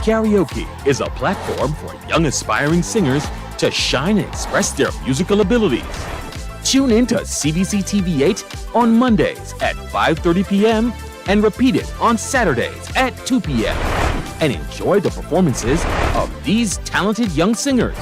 Karaoke is a platform for young aspiring singers to shine and express their musical abilities. Tune in to CBC TV8 on Mondays at 5:30 p.m. and repeat it on Saturdays at 2 p.m. and enjoy the performances of these talented young singers.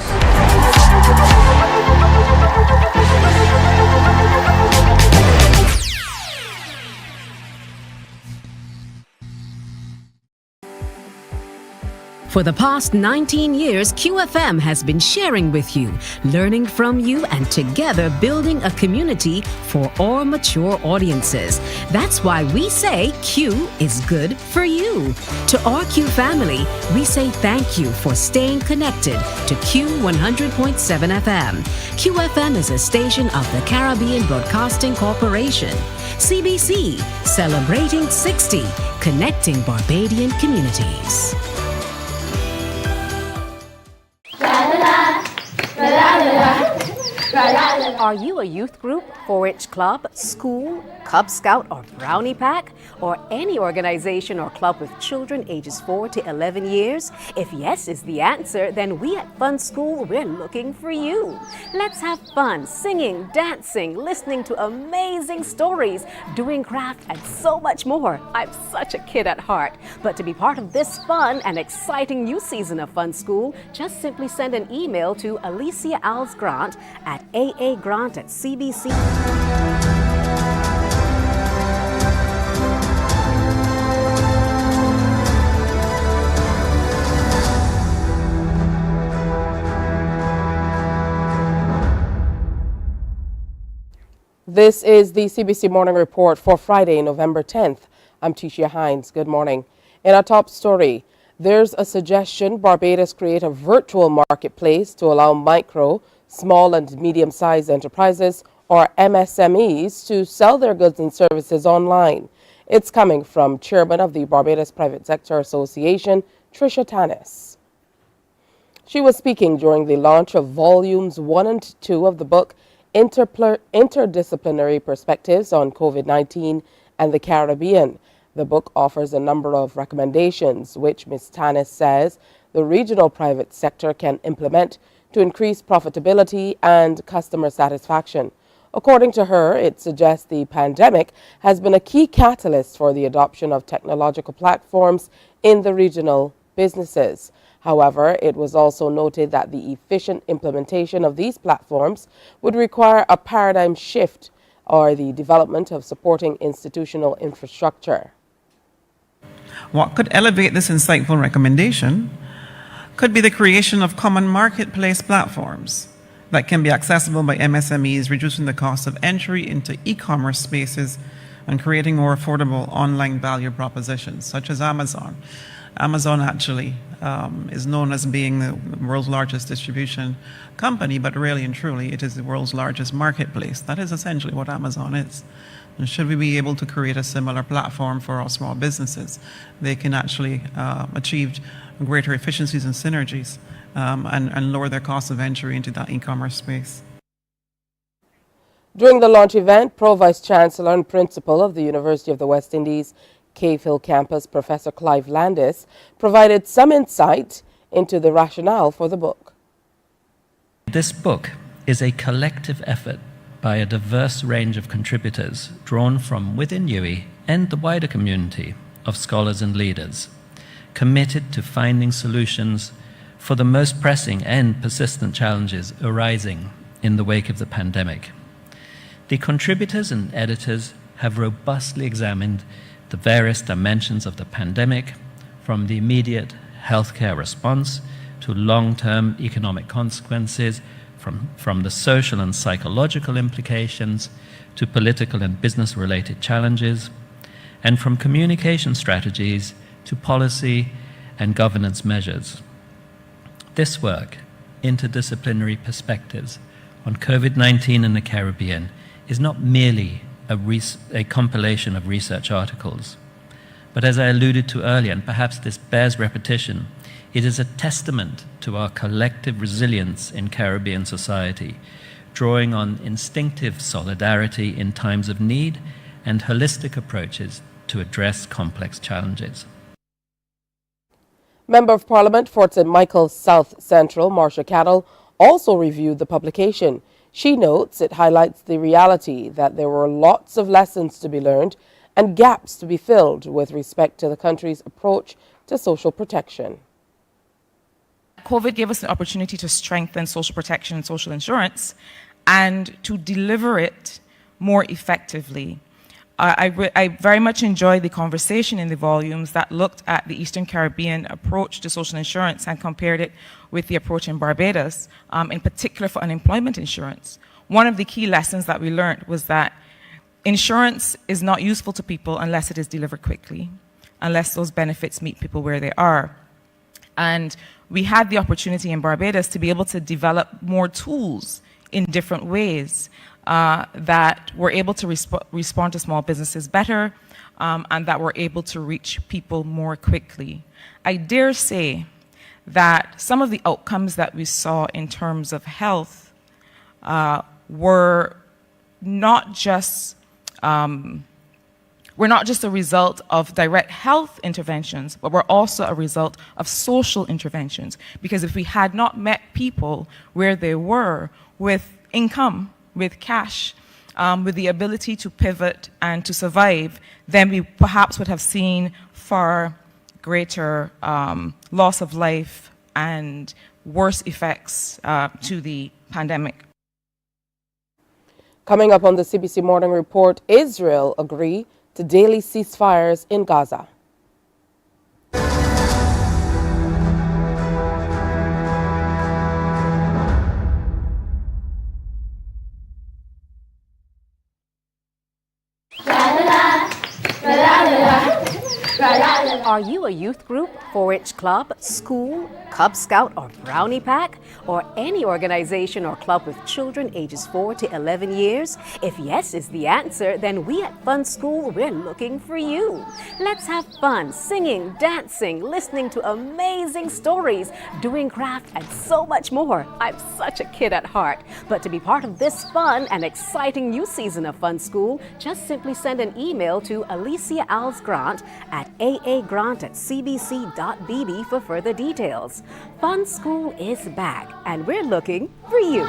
For the past 19 years, QFM has been sharing with you, learning from you, and together building a community for all mature audiences. That's why we say Q is good for you. To our Q family, we say thank you for staying connected to Q 100.7 FM. QFM is a station of the Caribbean Broadcasting Corporation. CBC, celebrating 60, connecting Barbadian communities. Are you a youth group, 4-H club, school, Cub Scout or Brownie Pack, or any organization or club with children ages 4 to 11 years? If yes is the answer, then we at Fun School, we're looking for you. Let's have fun singing, dancing, listening to amazing stories, doing craft, and so much more. I'm such a kid at heart. But to be part of this fun and exciting new season of Fun School, just simply send an email to Alicia Alves Grant at aagrant@cbc. This is the CBC Morning Report for Friday, November 10th. I'm Tisha Hines. Good morning. In our top story, there's a suggestion Barbados create a virtual marketplace to allow micro, small and medium-sized enterprises, or MSMEs, to sell their goods and services online. It's coming from Chairman of the Barbados Private Sector Association, Tricia Tanis. She was speaking during the launch of Volumes 1 and 2 of the book, Interdisciplinary Perspectives on COVID-19 and the Caribbean. The book offers a number of recommendations, which Ms. Tanis says the regional private sector can implement to increase profitability and customer satisfaction. According to her, it suggests the pandemic has been a key catalyst for the adoption of technological platforms in the regional businesses. However, it was also noted that the efficient implementation of these platforms would require a paradigm shift or the development of supporting institutional infrastructure. What could elevate this insightful recommendation could be the creation of common marketplace platforms that can be accessible by MSMEs, reducing the cost of entry into e-commerce spaces and creating more affordable online value propositions, such as Amazon. Amazon actually is known as being the world's largest distribution company, but really and truly it is the world's largest marketplace. That is essentially what Amazon is. And should we be able to create a similar platform for our small businesses, they can actually achieve greater efficiencies and synergies and lower their cost of entry into that e-commerce space. During the launch event, Pro Vice Chancellor and Principal of the University of the West Indies Cave Hill campus, Professor Clive Landis, provided some insight into the rationale for the book. This book is a collective effort by a diverse range of contributors drawn from within UWI and the wider community of scholars and leaders, committed to finding solutions for the most pressing and persistent challenges arising in the wake of the pandemic. The contributors and editors have robustly examined the various dimensions of the pandemic, from the immediate healthcare response to long-term economic consequences, from the social and psychological implications to political and business-related challenges, and from communication strategies to policy and governance measures. This work, Interdisciplinary Perspectives on COVID-19 in the Caribbean, is not merely a compilation of research articles. But as I alluded to earlier, and perhaps this bears repetition, it is a testament to our collective resilience in Caribbean society, drawing on instinctive solidarity in times of need and holistic approaches to address complex challenges. Member of Parliament for St. Michael's South Central, Marcia Cattle, also reviewed the publication. She notes it highlights the reality that there were lots of lessons to be learned and gaps to be filled with respect to the country's approach to social protection. COVID gave us the opportunity to strengthen social protection and social insurance and to deliver it more effectively. I very much enjoyed the conversation in the volumes that looked at the Eastern Caribbean approach to social insurance and compared it with the approach in Barbados, in particular for unemployment insurance. One of the key lessons that we learned was that insurance is not useful to people unless it is delivered quickly, unless those benefits meet people where they are. And we had the opportunity in Barbados to be able to develop more tools in different ways that were able to respond to small businesses better and that were able to reach people more quickly. I dare say that some of the outcomes that we saw in terms of health were not just a result of direct health interventions, but were also a result of social interventions. Because if we had not met people where they were with income, with cash, with the ability to pivot and to survive, then we perhaps would have seen far greater loss of life and worse effects to the pandemic. Coming up on the CBC Morning Report, Israel agree to daily ceasefires in Gaza. Are you a youth group, 4-H club, school, Cub Scout or Brownie Pack, or any organization or club with children ages 4 to 11 years? If yes is the answer, then we at Fun School, we're looking for you. Let's have fun singing, dancing, listening to amazing stories, doing craft, and so much more. I'm such a kid at heart. But to be part of this fun and exciting new season of Fun School, just simply send an email to Alicia Alves Grant at aagrant@cbc.bb for further details. Fun School is back, and we're looking for you.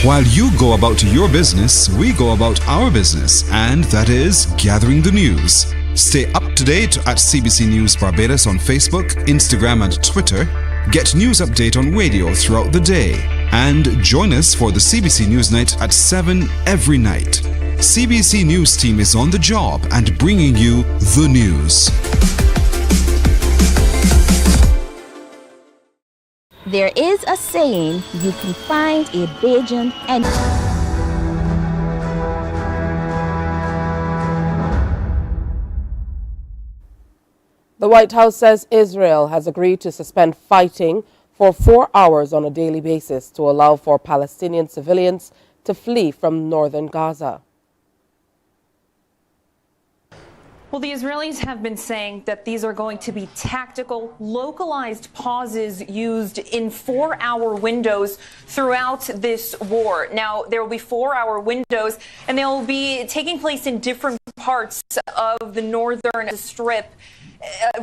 While you go about your business, we go about our business, and that is gathering the news. Stay up to date at CBC News Barbados on Facebook, Instagram, and Twitter. Get news update on radio throughout the day. And join us for the CBC News Night at 7 every night. CBC News team is on the job and bringing you the news. There is a saying, you can find a Bajan and The White House says Israel has agreed to suspend fighting for 4 hours on a daily basis to allow for Palestinian civilians to flee from northern Gaza. Well, the Israelis have been saying that these are going to be tactical, localized pauses used in 4-hour windows throughout this war. Now, there will be 4-hour windows, and they will be taking place in different parts of the northern strip.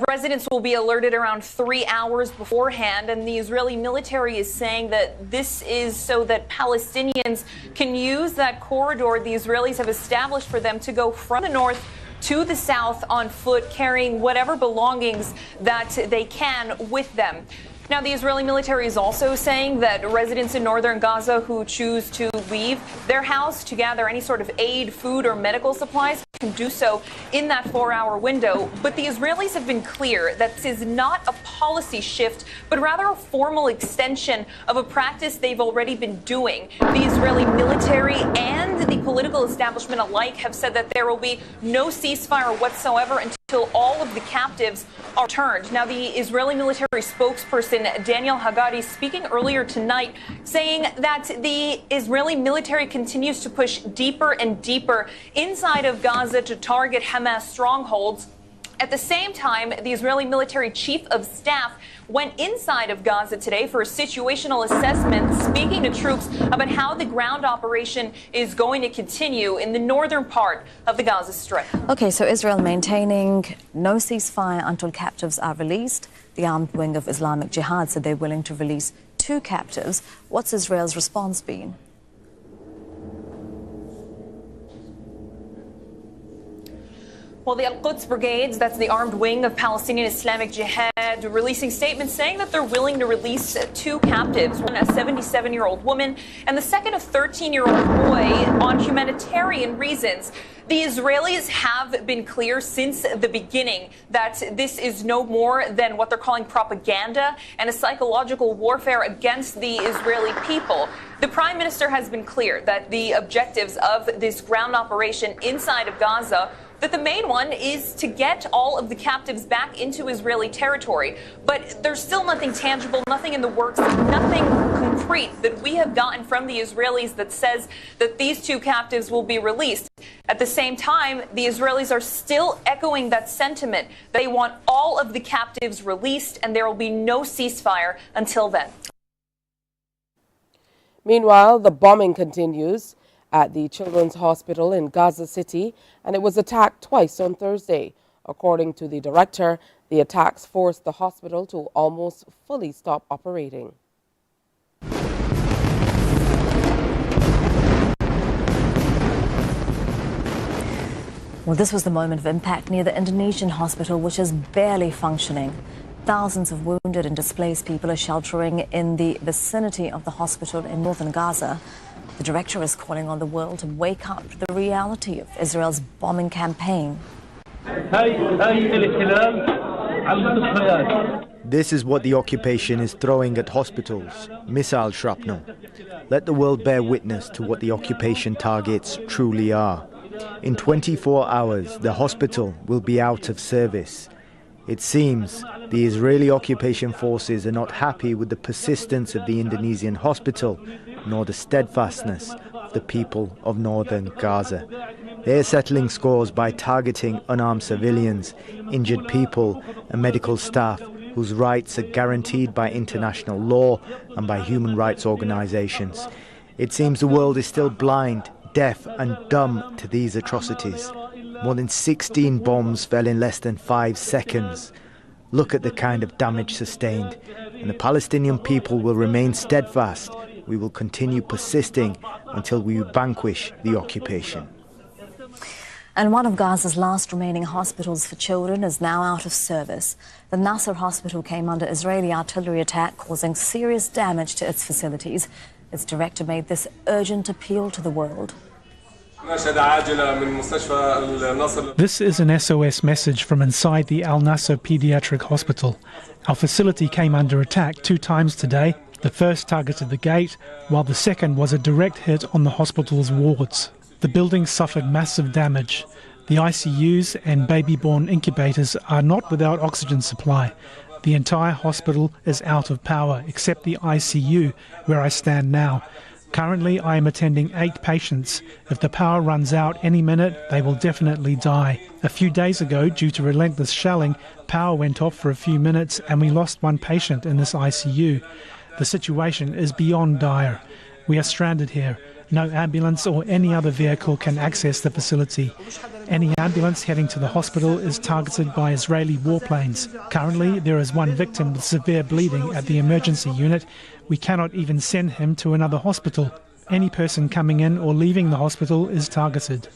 Residents will be alerted around 3 hours beforehand, and the Israeli military is saying that this is so that Palestinians can use that corridor the Israelis have established for them to go from the north to the south on foot, carrying whatever belongings that they can with them. Now, the Israeli military is also saying that residents in northern Gaza who choose to leave their house to gather any sort of aid, food, or medical supplies can do so in that 4-hour window. But the Israelis have been clear that this is not a policy shift, but rather a formal extension of a practice they've already been doing. The Israeli military and the political establishment alike have said that there will be no ceasefire whatsoever until all of the captives are returned. Now, the Israeli military spokesperson Daniel Hagari speaking earlier tonight saying that the Israeli military continues to push deeper and deeper inside of Gaza to target Hamas strongholds. At the same time, the Israeli military chief of staff went inside of Gaza today for a situational assessment, speaking to troops about how the ground operation is going to continue in the northern part of the Gaza Strip. Okay, so Israel maintaining no ceasefire until captives are released. The armed wing of Islamic Jihad said they're willing to release 2 captives. What's Israel's response been? Well, the Al-Quds brigades, that's the armed wing of Palestinian Islamic Jihad, releasing statements saying that they're willing to release 2 captives, one a 77-year-old woman and the second a 13-year-old boy, on humanitarian reasons. The Israelis have been clear since the beginning that this is no more than what they're calling propaganda and a psychological warfare against the Israeli people. The Prime Minister has been clear that the objectives of this ground operation inside of Gaza, that the main one is to get all of the captives back into Israeli territory. But there's still nothing tangible, nothing in the works, nothing concrete that we have gotten from the Israelis that says that these 2 captives will be released. At the same time, the Israelis are still echoing that sentiment. They want all of the captives released, and there will be no ceasefire until then. Meanwhile, the bombing continues at the Children's Hospital in Gaza City, and it was attacked twice on Thursday. According to the director, the attacks forced the hospital to almost fully stop operating. Well, this was the moment of impact near the Indonesian hospital, which is barely functioning. Thousands of wounded and displaced people are sheltering in the vicinity of the hospital in northern Gaza. The director is calling on the world to wake up to the reality of Israel's bombing campaign. This is what the occupation is throwing at hospitals, missile shrapnel. Let the world bear witness to what the occupation targets truly are. In 24 hours, the hospital will be out of service. It seems the Israeli occupation forces are not happy with the persistence of the Indonesian hospital, nor the steadfastness of the people of northern Gaza. They are settling scores by targeting unarmed civilians, injured people and medical staff whose rights are guaranteed by international law and by human rights organizations. It seems the world is still blind, deaf and dumb to these atrocities. More than 16 bombs fell in less than 5 seconds. Look at the kind of damage sustained, and the Palestinian people will remain steadfast. We will continue persisting until we vanquish the occupation. And one of Gaza's last remaining hospitals for children is now out of service. The Nasser hospital came under Israeli artillery attack, causing serious damage to its facilities. Its director made this urgent appeal to the world. This is an SOS message from inside the Al Nasser Pediatric Hospital. Our facility came under attack 2 times today. The first targeted the gate, while the second was a direct hit on the hospital's wards. The building suffered massive damage. The ICUs and baby-born incubators are not without oxygen supply. The entire hospital is out of power, except the ICU, where I stand now. Currently, I am attending 8 patients. If the power runs out any minute, they will definitely die. A few days ago, due to relentless shelling, power went off for a few minutes and we lost 1 patient in this ICU. The situation is beyond dire. We are stranded here. No ambulance or any other vehicle can access the facility. Any ambulance heading to the hospital is targeted by Israeli warplanes. Currently, there is 1 victim with severe bleeding at the emergency unit. We cannot even send him to another hospital. Any person coming in or leaving the hospital is targeted.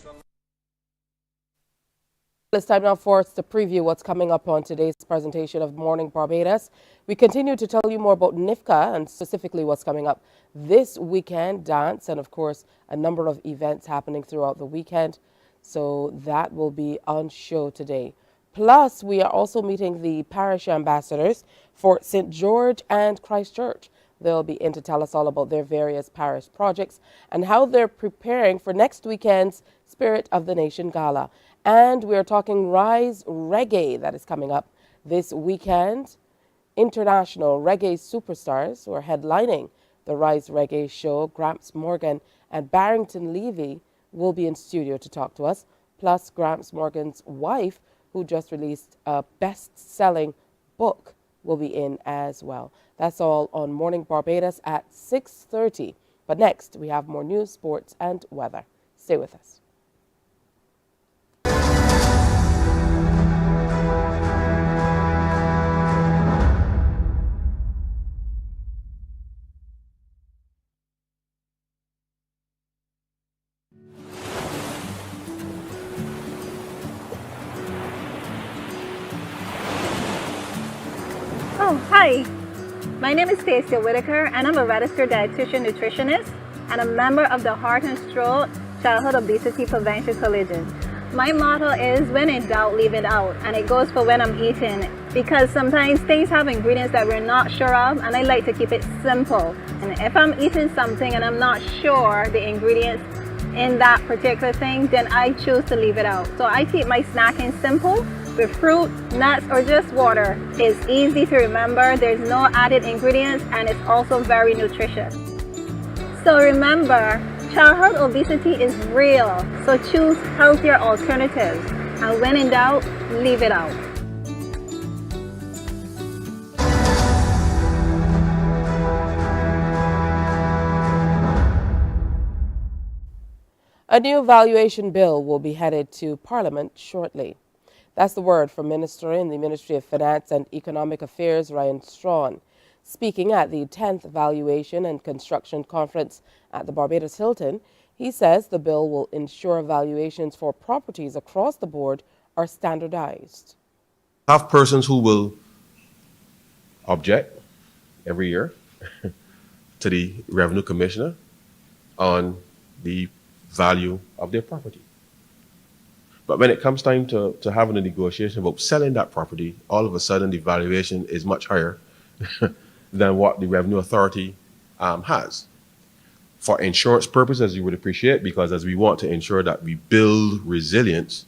It's time now for us to preview what's coming up on today's presentation of Morning Barbados. We continue to tell you more about NIFCA and specifically what's coming up this weekend, dance, and of course a number of events happening throughout the weekend. So that will be on show today. Plus, we are also meeting the Parish ambassadors for St. George and Christchurch. They'll be in to tell us all about their various parish projects and how they're preparing for next weekend's Spirit of the Nation Gala. And we're talking Rise Reggae that is coming up this weekend. International reggae superstars who are headlining the Rise Reggae show, Gramps Morgan and Barrington Levy, will be in studio to talk to us. Plus, Gramps Morgan's wife, who just released a best-selling book, will be in as well. That's all on Morning Barbados at 6:30. But next, we have more news, sports, and weather. Stay with us. Oh, hi. My name is Stacia Whitaker, and I'm a registered dietitian nutritionist and a member of the Heart and Stroke Childhood Obesity Prevention Coalition. My motto is, when in doubt, leave it out, and it goes for when I'm eating, because sometimes things have ingredients that we're not sure of, and I like to keep it simple. And if I'm eating something and I'm not sure the ingredients in that particular thing, then I choose to leave it out. So I keep my snacking simple with fruit, nuts, or just water. It's easy to remember, there's no added ingredients, and it's also very nutritious. So remember, childhood obesity is real, so choose healthier alternatives. And when in doubt, leave it out. A new valuation bill will be headed to Parliament shortly. That's the word from Minister in the Ministry of Finance and Economic Affairs, Ryan Strawn. Speaking at the 10th Valuation and Construction Conference at the Barbados Hilton, he says the bill will ensure valuations for properties across the board are standardized. Have persons who will object every year to the Revenue Commissioner on the value of their property. But when it comes time to having a negotiation about selling that property, all of a sudden the valuation is much higher than what the Revenue Authority has. For insurance purposes, you would appreciate, because as we want to ensure that we build resilience,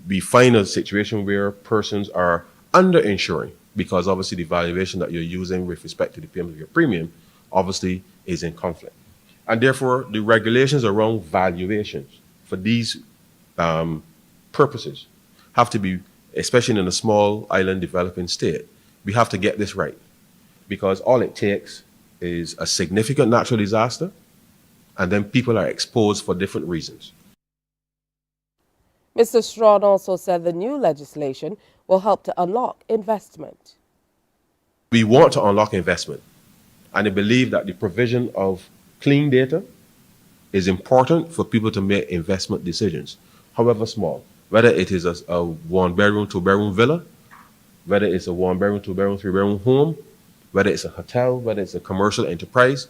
we find a situation where persons are under-insuring, because obviously the valuation that you're using with respect to the payment of your premium obviously is in conflict. And therefore, the regulations around valuations for these purposes have to be, especially in a small island developing state, we have to get this right, because all it takes is a significant natural disaster, and then people are exposed for different reasons. Mr. Strawn also said the new legislation will help to unlock investment. We want to unlock investment, and I believe that the provision of clean data is important for people to make investment decisions, however small, whether it is a one-bedroom, two-bedroom villa, whether it's a one-bedroom, two-bedroom, three-bedroom home, whether it's a hotel, whether it's a commercial enterprise.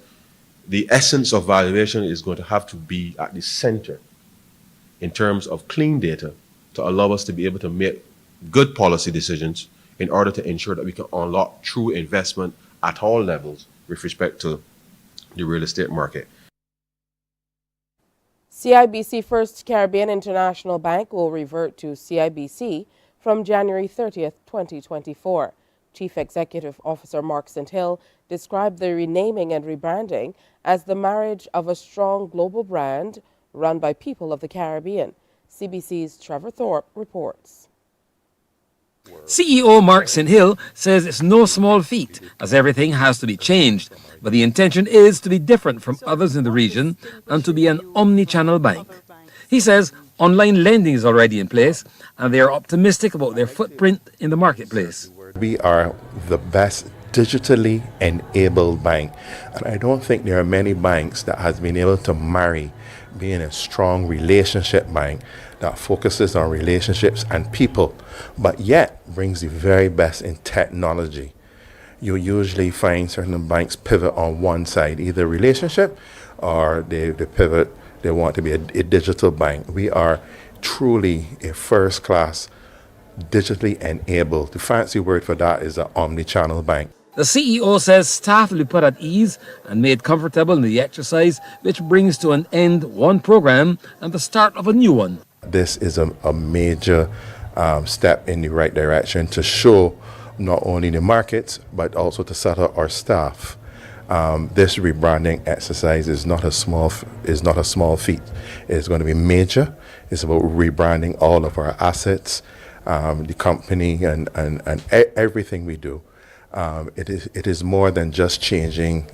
The essence of valuation is going to have to be at the center in terms of clean data to allow us to be able to make good policy decisions in order to ensure that we can unlock true investment at all levels with respect to the real estate market. CIBC First Caribbean International Bank will revert to CIBC from January 30th, 2024. Chief Executive Officer Mark St. Hill described the renaming and rebranding as the marriage of a strong global brand run by people of the Caribbean. CBC's Trevor Thorpe reports. CEO Mark St. Hill says it's no small feat, as everything has to be changed, but the intention is to be different from others in the region and to be an omni-channel bank. He says online lending is already in place, and they are optimistic about their footprint in the marketplace. We are the best digitally enabled bank, and I don't think there are many banks that has been able to marry being a strong relationship bank that focuses on relationships and people, but yet brings the very best in technology. You usually find certain banks pivot on one side, either relationship or they pivot, they want to be a digital bank. We are truly a first-class, digitally enabled. The fancy word for that is an omni-channel bank. The CEO says staff will be put at ease and made comfortable in the exercise, which brings to an end one program and the start of a new one. This is a major step in the right direction to show not only the markets, but also to settle our staff. This rebranding exercise is not a small feat. It's going to be major. It's about rebranding all of our assets, the company and everything we do. It is more than just changing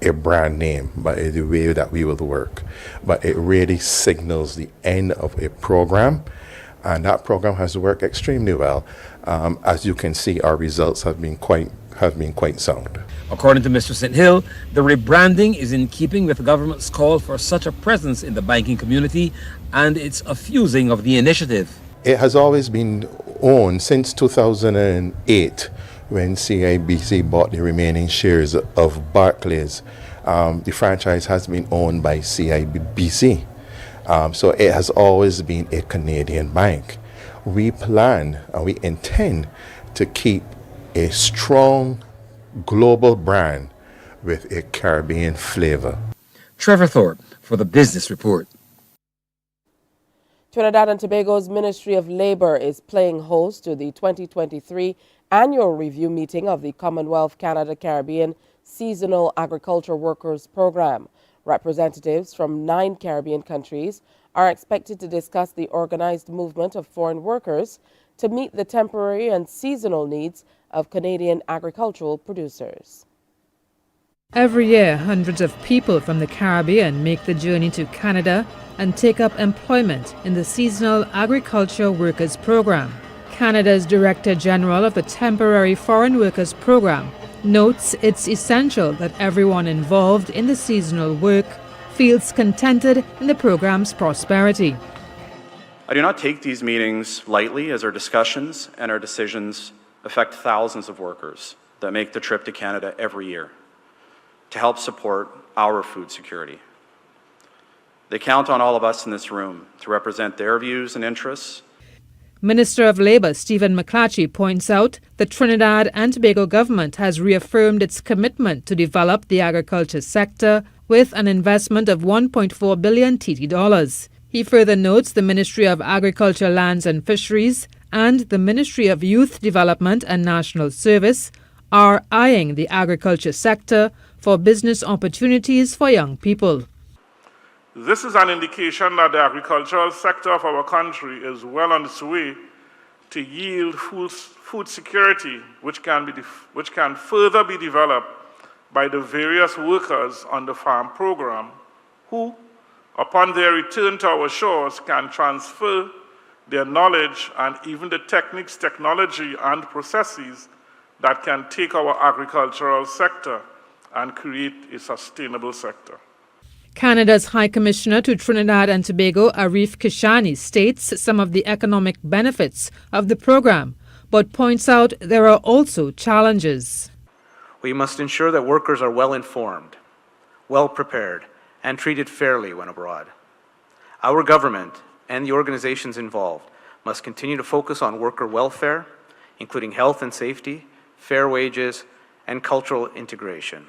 a brand name, but the way that we will work. But it really signals the end of a program, and that program has worked extremely well. As you can see, our results have been quite sound. According to Mr. St. Hill, the rebranding is in keeping with the government's call for such a presence in the banking community, and it's a fusing of the initiative. It has always been owned since 2008, when CIBC bought the remaining shares of Barclays. The franchise has been owned by CIBC. So it has always been a Canadian bank. We plan and we intend to keep a strong global brand with a Caribbean flavor. Trevor Thorpe for the Business Report. Trinidad and Tobago's Ministry of Labour is playing host to the 2023 annual review meeting of the Commonwealth Canada-Caribbean Seasonal Agriculture Workers Program. Representatives from 9 Caribbean countries are expected to discuss the organized movement of foreign workers to meet the temporary and seasonal needs of Canadian agricultural producers. Every year, hundreds of people from the Caribbean make the journey to Canada and take up employment in the Seasonal Agriculture Workers Program. Canada's Director General of the Temporary Foreign Workers Program notes it's essential that everyone involved in the seasonal work feels contented in the program's prosperity. I do not take these meetings lightly, as our discussions and our decisions affect thousands of workers that make the trip to Canada every year to help support our food security. They count on all of us in this room to represent their views and interests. Minister of Labour Stephen McClatchy points out the Trinidad and Tobago government has reaffirmed its commitment to develop the agriculture sector with an investment of 1.4 billion TT dollars. He further notes the Ministry of Agriculture, Lands and Fisheries and the Ministry of Youth Development and National Service are eyeing the agriculture sector for business opportunities for young people. This is an indication that the agricultural sector of our country is well on its way to yield food security, which can further be developed by the various workers on the farm program, who, upon their return to our shores, can transfer their knowledge and even the techniques, technology, and processes that can take our agricultural sector and create a sustainable sector. Canada's High Commissioner to Trinidad and Tobago, Arif Kishani, states some of the economic benefits of the program, but points out there are also challenges. We must ensure that workers are well informed, well prepared, and treated fairly when abroad. Our government and the organizations involved must continue to focus on worker welfare, including health and safety, fair wages, and cultural integration.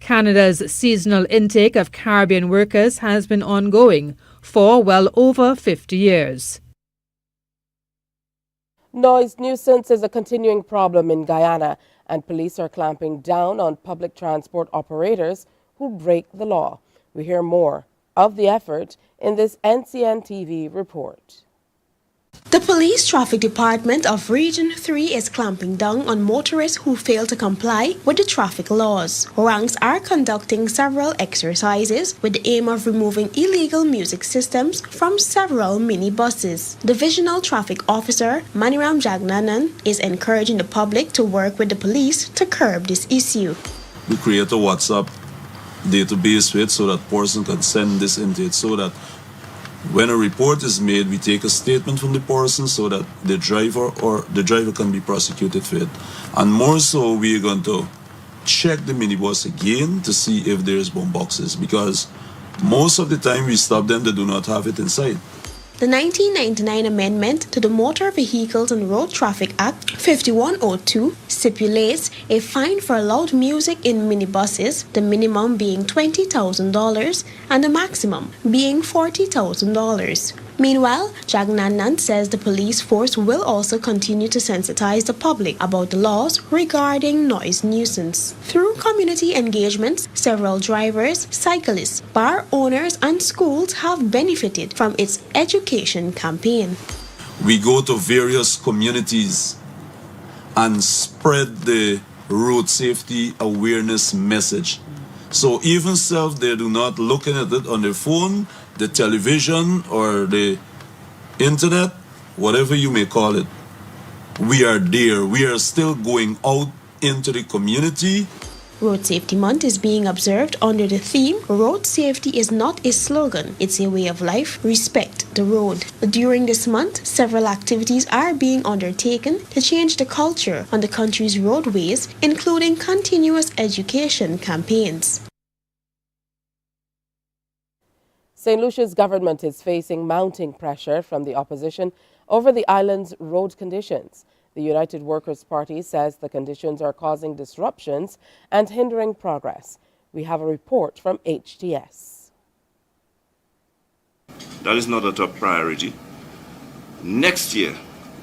Canada's seasonal intake of Caribbean workers has been ongoing for well over 50 years. Noise nuisance is a continuing problem in Guyana, and police are clamping down on public transport operators who break the law. We hear more of the effort in this NCN TV report. The Police Traffic Department of Region 3 is clamping down on motorists who fail to comply with the traffic laws. Ranks are conducting several exercises with the aim of removing illegal music systems from several minibuses. Divisional Traffic Officer Maniram Jagnanan is encouraging the public to work with the police to curb this issue. We create a WhatsApp database with so that person can send this into it, so that when a report is made, we take a statement from the person so that the driver can be prosecuted for it. And more so, we are going to check the minibus again to see if there's bomb boxes, because most of the time we stop them, they do not have it inside. The 1999 amendment to the Motor Vehicles and Road Traffic Act 5102 stipulates a fine for loud music in minibuses, the minimum being $20,000 and the maximum being $40,000. Meanwhile, Jagnanan says the police force will also continue to sensitize the public about the laws regarding noise nuisance. Through community engagements, several drivers, cyclists, bar owners, and schools have benefited from its education campaign. we go to various communities and spread the road safety awareness message. So even if they do not looking at it on their phone, the television, or the internet, whatever you may call it, we are there. We are still going out into the community. Road Safety Month is being observed under the theme, Road Safety is not a slogan, it's a way of life, respect the road. During this month, several activities are being undertaken to change the culture on the country's roadways, including continuous education campaigns. St. Lucia's government is facing mounting pressure from the opposition over the island's road conditions. The United Workers' Party says the conditions are causing disruptions and hindering progress. We have a report from HTS. That is not a top priority. Next year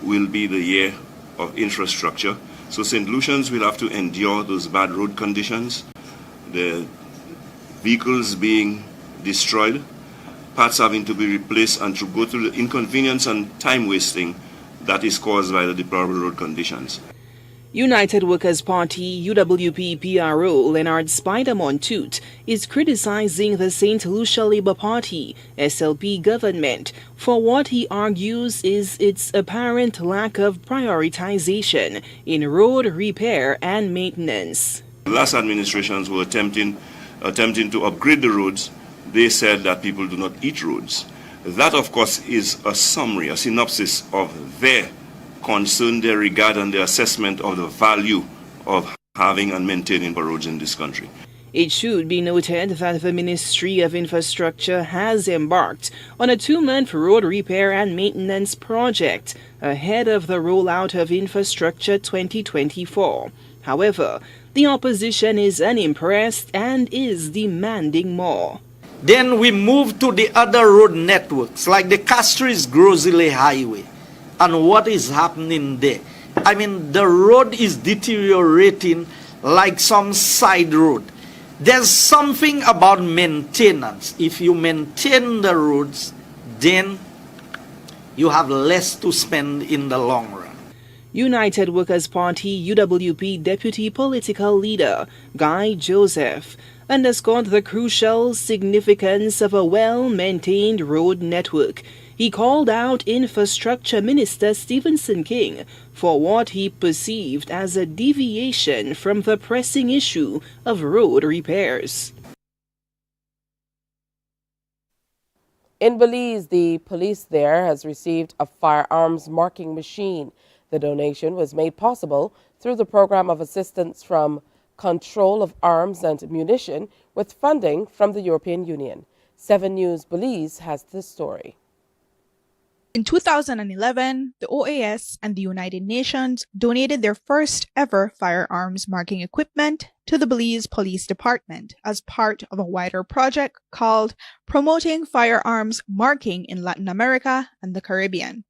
will be the year of infrastructure. So St. Lucians will have to endure those bad road conditions, the vehicles being destroyed, parts having to be replaced, and to go through the inconvenience and time wasting that is caused by the deplorable road conditions. United Workers' Party UWP PRO Leonard Spider-Montoot is criticizing the St. Lucia Labour Party SLP government for what he argues is its apparent lack of prioritization in road repair and maintenance. The last administrations were attempting to upgrade the roads. They said that people do not eat roads. That, of course, is a summary, a synopsis of their concern, their regard, and their assessment of the value of having and maintaining the roads in this country. It should be noted that the Ministry of Infrastructure has embarked on a 2-month road repair and maintenance project ahead of the rollout of Infrastructure 2024. However, the opposition is unimpressed and is demanding more. Then we move to the other road networks, like the Castries-Grosile Highway. And what is happening there? I mean, the road is deteriorating like some side road. There's something about maintenance. If you maintain the roads, then you have less to spend in the long run. United Workers' Party UWP Deputy Political Leader Guy Joseph underscored the crucial significance of a well-maintained road network. He called out Infrastructure Minister Stephenson King for what he perceived as a deviation from the pressing issue of road repairs. In Belize, the police there has received a firearms marking machine. The donation was made possible through the program of assistance from Control of Arms and Munition with funding from the European Union. 7 News Belize has this story. In 2011, the OAS and the United Nations donated their first ever firearms marking equipment to the Belize Police Department as part of a wider project called Promoting Firearms Marking in Latin America and the Caribbean.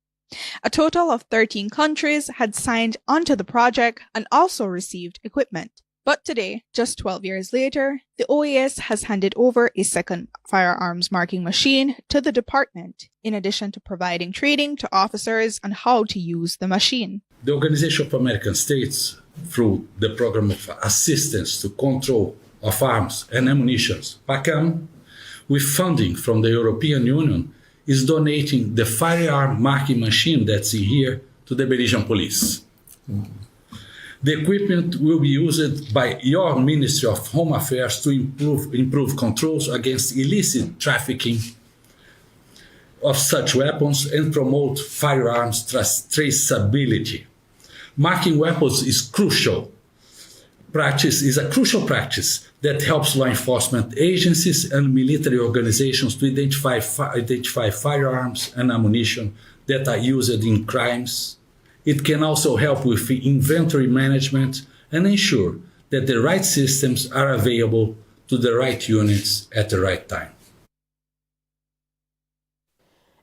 A total of 13 countries had signed onto the project and also received equipment. But today, just 12 years later, the OAS has handed over a second firearms marking machine to the department, in addition to providing training to officers on how to use the machine. The Organization of American States, through the Program of Assistance to Control of Arms and Ammunition, PACAM, with funding from the European Union, is donating the firearm marking machine that's in here to the Belizean police. The equipment will be used by your Ministry of Home Affairs to improve controls against illicit trafficking of such weapons and promote firearms traceability. Marking weapons is a crucial practice that helps law enforcement agencies and military organizations to identify firearms and ammunition that are used in crimes. It can also help with inventory management and ensure that the right systems are available to the right units at the right time.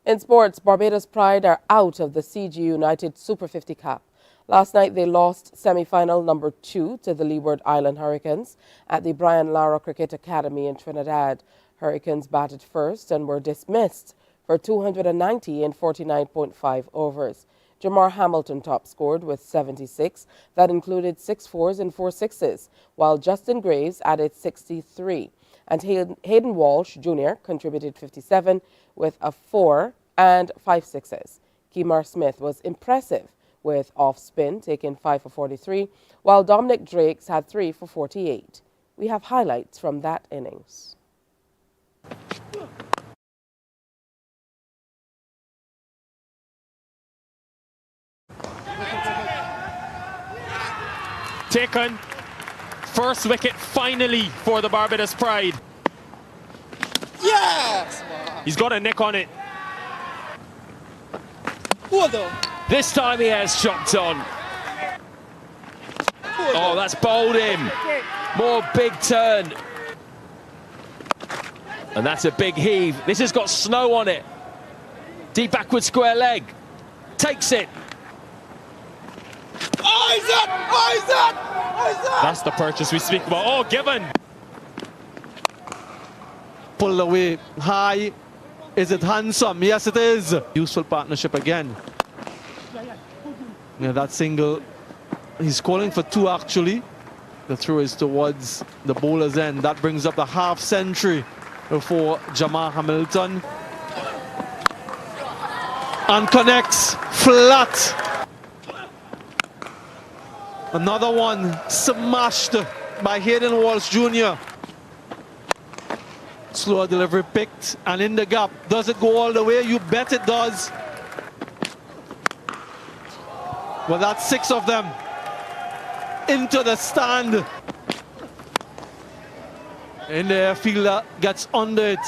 In sports, Barbados Pride are out of the CG United Super 50 Cup. Last night they lost semi-final number 2 to the Leeward Island Hurricanes at the Brian Lara Cricket Academy in Trinidad. Hurricanes batted first and were dismissed for 290 in 49.5 overs. Jamar Hamilton top scored with 76. That included 6 fours and 4 sixes, while Justin Graves added 63. And Hayden Walsh Jr. contributed 57 with a 4 and 5 sixes. Kemar Smith was impressive with off spin, taking 5 for 43, while Dominic Drakes had 3 for 48. We have highlights from that innings. Taken. First wicket finally for the Barbados Pride. Yes! He's got a nick on it. This time he has chopped on. Oh, that's bowled him. More big turn. And that's a big heave. This has got snow on it. Deep backward square leg. Takes it. Isaac! Isaac! Isaac! That's the purchase we speak about. Oh, given. Pulled away high. Is it handsome? Yes, it is. Useful partnership again. Yeah, that single. He's calling for 2 actually. The throw is towards the bowler's end. That brings up the half century for Jamar Hamilton. And connects flat. Another one smashed by Hayden Walsh Jr. Slower delivery picked and in the gap. Does it go all the way? You bet it does. Well, that's 6 of them into the stand. In the fielder gets under it,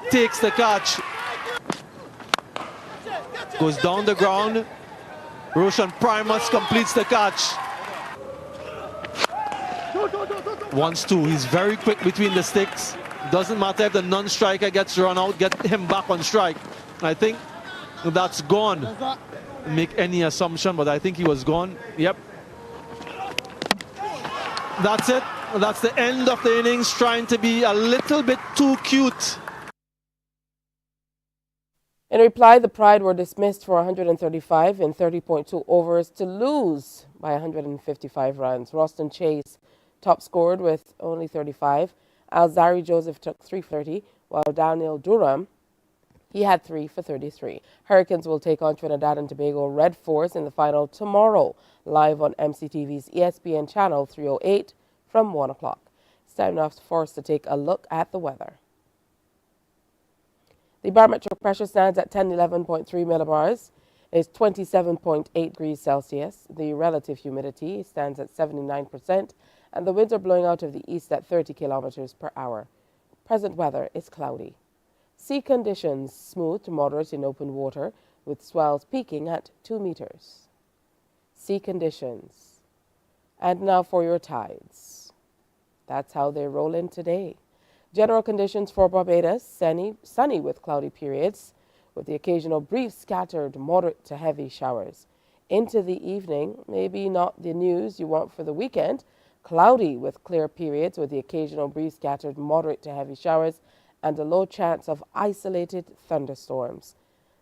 takes the catch. Goes down the ground. Roshan Primus completes the catch. Wants to. He's very quick between the sticks. Doesn't matter if the non-striker gets run out, get him back on strike. I think that's gone. Make any assumption, but I think he was gone. Yep. That's it. That's the end of the innings, trying to be a little bit too cute. In reply, the Pride were dismissed for 135 in 30.2 overs to lose by 155 runs. Roston Chase top scored with only 35. Alzari Joseph took 330, while Daniel Durham, he had 3 for 33. Hurricanes will take on Trinidad and Tobago Red Force in the final tomorrow, live on MCTV's ESPN channel 308 from 1 o'clock. It's time now for us to take a look at the weather. The barometric pressure stands at 1011.3 millibars. It's 27.8 degrees Celsius. The relative humidity stands at 79%, and the winds are blowing out of the east at 30 kilometers per hour. Present weather is cloudy. Sea conditions smooth to moderate in open water, with swells peaking at 2 meters. Sea conditions. And now for your tides. That's how they roll in today. General conditions for Barbados, sunny with cloudy periods, with the occasional brief scattered moderate to heavy showers. Into the evening, maybe not the news you want for the weekend, cloudy with clear periods with the occasional brief scattered moderate to heavy showers and a low chance of isolated thunderstorms.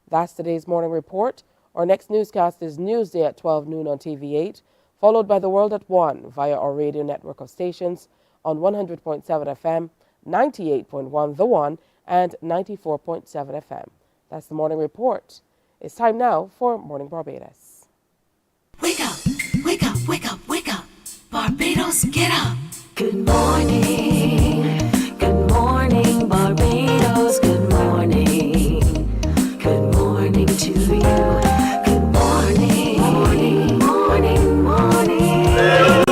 That's today's morning report. Our next newscast is Newsday at 12 noon on TV8, followed by The World at 1 via our radio network of stations on 100.7 FM, 98.1 The One, and 94.7 FM. That's the morning report. It's time now for Morning Barbados. Wake up, wake up, wake up, wake up. Barbados, get up. Good morning. Good morning, Barbados. Good morning. Good morning to you. Good morning. Morning, morning, morning.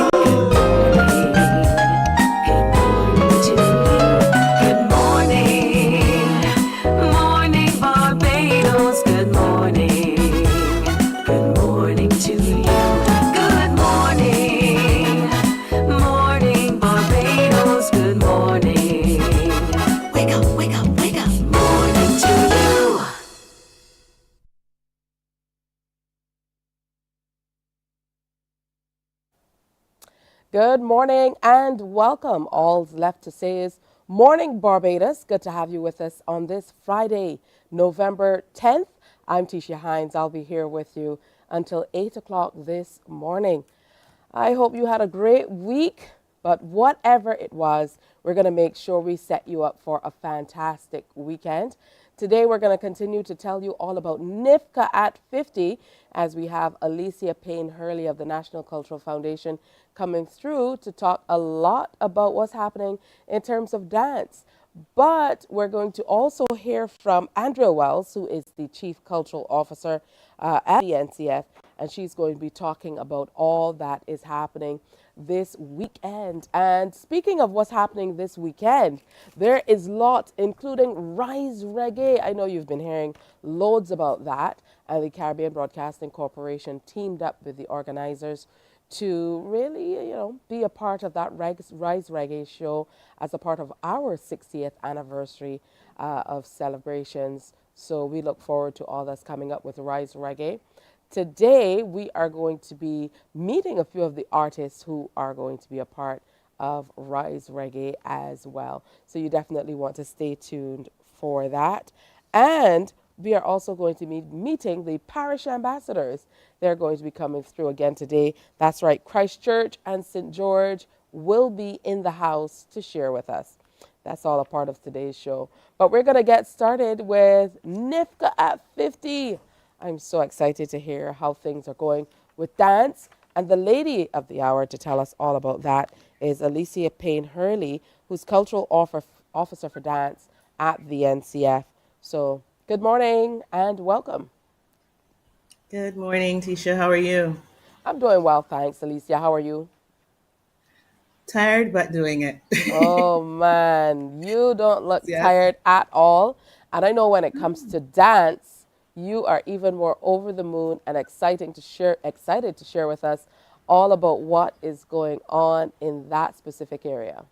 Good morning and welcome. All's left to say is Morning Barbados, good to have you with us on this Friday, November 10th. I'm Tisha Hines. I'll be here with you until 8 o'clock this morning. I hope you had a great week, but whatever it was, we're going to make sure we set you up for a fantastic weekend. Today, we're going to continue to tell you all about NIFCA at 50 as we have Alicia Payne-Hurley of the National Cultural Foundation coming through to talk a lot about what's happening in terms of dance. But we're going to also hear from Andrea Wells, who is the Chief Cultural Officer at the NCF, and she's going to be talking about all that is happening this weekend. And speaking of what's happening this weekend, there is lots, including Rise Reggae. I know you've been hearing loads about that, and the Caribbean Broadcasting Corporation teamed up with the organizers to really, be a part of that Rise Reggae show as a part of our 60th anniversary of celebrations. So we look forward to all that's coming up with Rise Reggae. Today, we are going to be meeting a few of the artists who are going to be a part of Rise Reggae as well. So you definitely want to stay tuned for that. And we are also going to be meeting the Parish ambassadors. They're going to be coming through again today. That's right, Christchurch and St. George will be in the house to share with us. That's all a part of today's show. But we're going to get started with NIFCA at 50. I'm so excited to hear how things are going with dance. And the lady of the hour to tell us all about that is Alicia Payne-Hurley, who's Cultural Officer for Dance at the NCF. So good morning and welcome. Good morning, Tisha. How are you? I'm doing well, thanks, Alicia. How are you? Tired, but doing it. Oh, man. You don't look Yes. tired at all. And I know when it comes to dance, you are even more over the moon and excited to share with us all about what is going on in that specific area.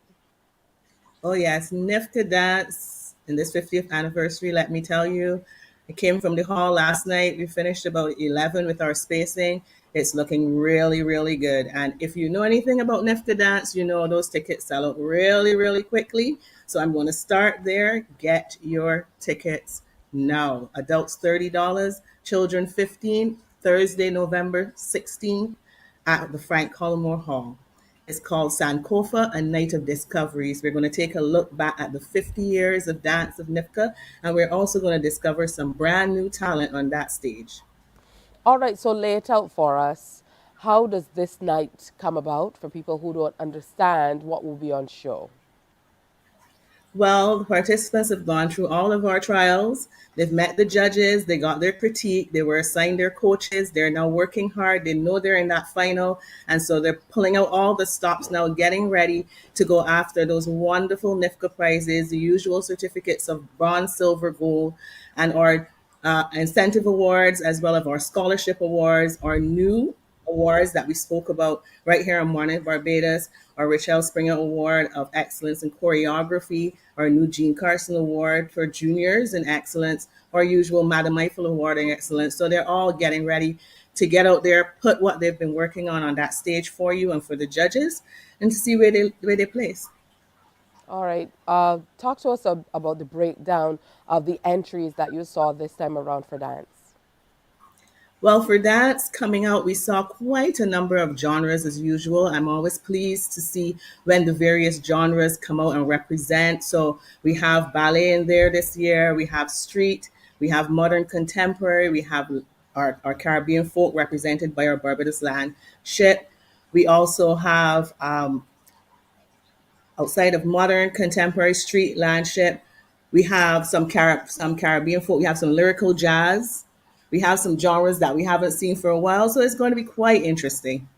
Oh, yes. NIFCA Dance in this 50th anniversary, let me tell you. I came from the hall last night. We finished about 11 with our spacing. It's looking really, really good. And if you know anything about NIFCA Dance, you know those tickets sell out really, really quickly. So I'm going to start there. Get your tickets now. Adults $30, children $15, Thursday, November 16th at the Frank Collymore Hall. It's called Sankofa, a Night of Discoveries. We're going to take a look back at the 50 years of dance of NIFCA, and we're also going to discover some brand new talent on that stage. All right, so lay it out for us. How does this night come about for people who don't understand what will be on show? Well, the participants have gone through all of our trials. They've met the judges. They got their critique. They were assigned their coaches. They're now working hard. They know they're in that final. And so they're pulling out all the stops now, getting ready to go after those wonderful NIFCA prizes, the usual certificates of bronze, silver, gold, and our incentive awards, as well as our scholarship awards, our new awards that we spoke about right here on Mornin Barbados, our Richelle Springer Award of Excellence in Choreography, our new Jean Carson Award for Juniors in Excellence, our usual Madam Eiffel Award in Excellence. So they're all getting ready to get out there, put what they've been working on that stage for you and for the judges, and to see where they place. All right. Talk to us about the breakdown of the entries that you saw this time around for dance. Well, for dance coming out, we saw quite a number of genres as usual. I'm always pleased to see when the various genres come out and represent. So we have ballet in there this year. We have street. We have modern contemporary. We have our Caribbean folk represented by our Barbados Land ship. We also have, outside of modern contemporary street landship, we have some Caribbean folk. We have some lyrical jazz. We have some genres that we haven't seen for a while, so it's going to be quite interesting.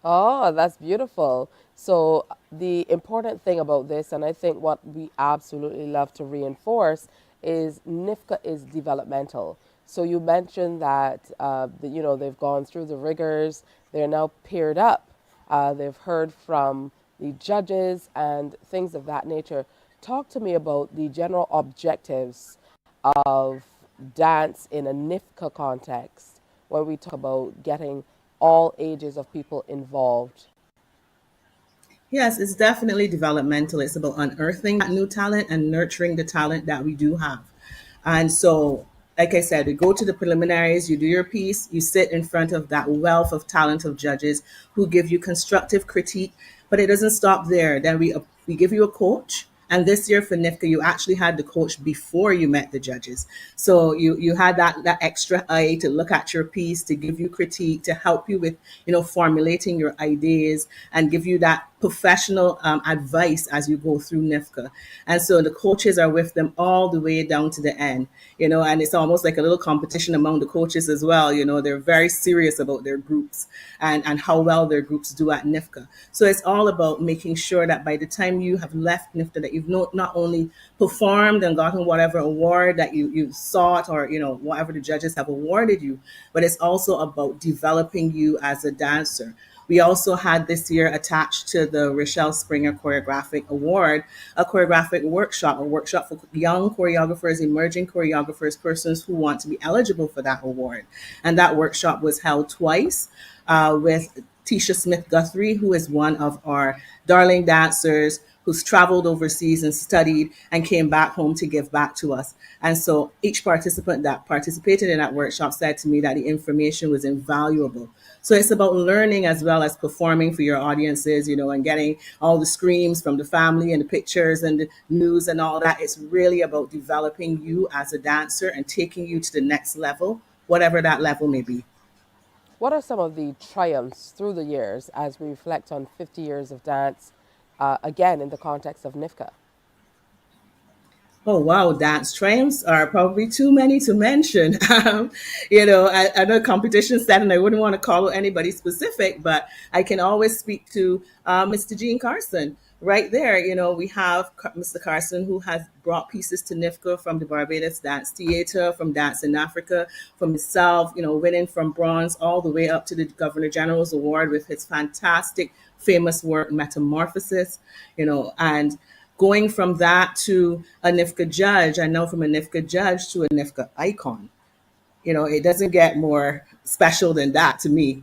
Oh, that's beautiful. So the important thing about this, and I think what we absolutely love to reinforce, is NIFCA is developmental. So you mentioned that they've gone through the rigors. They're now paired up. They've heard from the judges and things of that nature. Talk to me about the general objectives of dance in a NIFCA context when we talk about getting all ages of people involved. Yes, it's definitely developmental. It's about unearthing that new talent and nurturing the talent that we do have. And so, like I said, we go to the preliminaries, you do your piece, you sit in front of that wealth of talent of judges who give you constructive critique, but it doesn't stop there. Then we give you a coach. And this year for NIFCA, you actually had the coach before you met the judges. So you had that extra eye to look at your piece, to give you critique, to help you with, formulating your ideas and give you that professional advice as you go through NIFCA. And so the coaches are with them all the way down to the end, and it's almost like a little competition among the coaches as well. They're very serious about their groups and how well their groups do at NIFCA. So it's all about making sure that by the time you have left NIFCA, that you've not only performed and gotten whatever award that you sought, or whatever the judges have awarded you, but it's also about developing you as a dancer. We also had this year attached to the Rochelle Springer Choreographic Award, a choreographic workshop, a workshop for young choreographers, emerging choreographers, persons who want to be eligible for that award. And that workshop was held twice with Tisha Smith Guthrie, who is one of our darling dancers who's traveled overseas and studied and came back home to give back to us. And so each participant that participated in that workshop said to me that the information was invaluable. So it's about learning as well as performing for your audiences, and getting all the screams from the family and the pictures and the news and all that. It's really about developing you as a dancer and taking you to the next level, whatever that level may be. What are some of the triumphs through the years as we reflect on 50 years of dance, again, in the context of NIFCA? Oh, wow. Dance triumphs are probably too many to mention. I know competition set, and I wouldn't want to call anybody specific, but I can always speak to Mr. Gene Carson. Right there, we have Mr. Carson, who has brought pieces to NIFCA from the Barbados Dance Theatre, from Dance in Africa, from himself, winning from bronze all the way up to the Governor General's Award with his fantastic, famous work, Metamorphosis, and going from that to a NIFCA judge, and now from a NIFCA judge to a NIFCA icon. It doesn't get more special than that to me.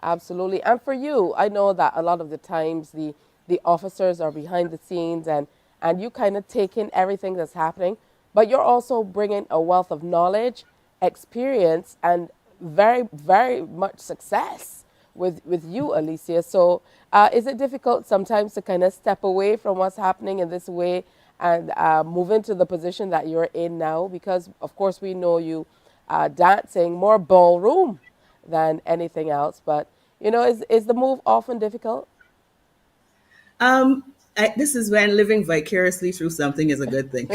Absolutely. And for you, I know that a lot of the times the officers are behind the scenes and you kind of take in everything that's happening, but you're also bringing a wealth of knowledge, experience, and very, very much success with you, Alicia. So is it difficult sometimes to kind of step away from what's happening in this way and move into the position that you're in now? Because, of course, we know you dancing more ballroom than anything else. But, is the move often difficult? This is when living vicariously through something is a good thing.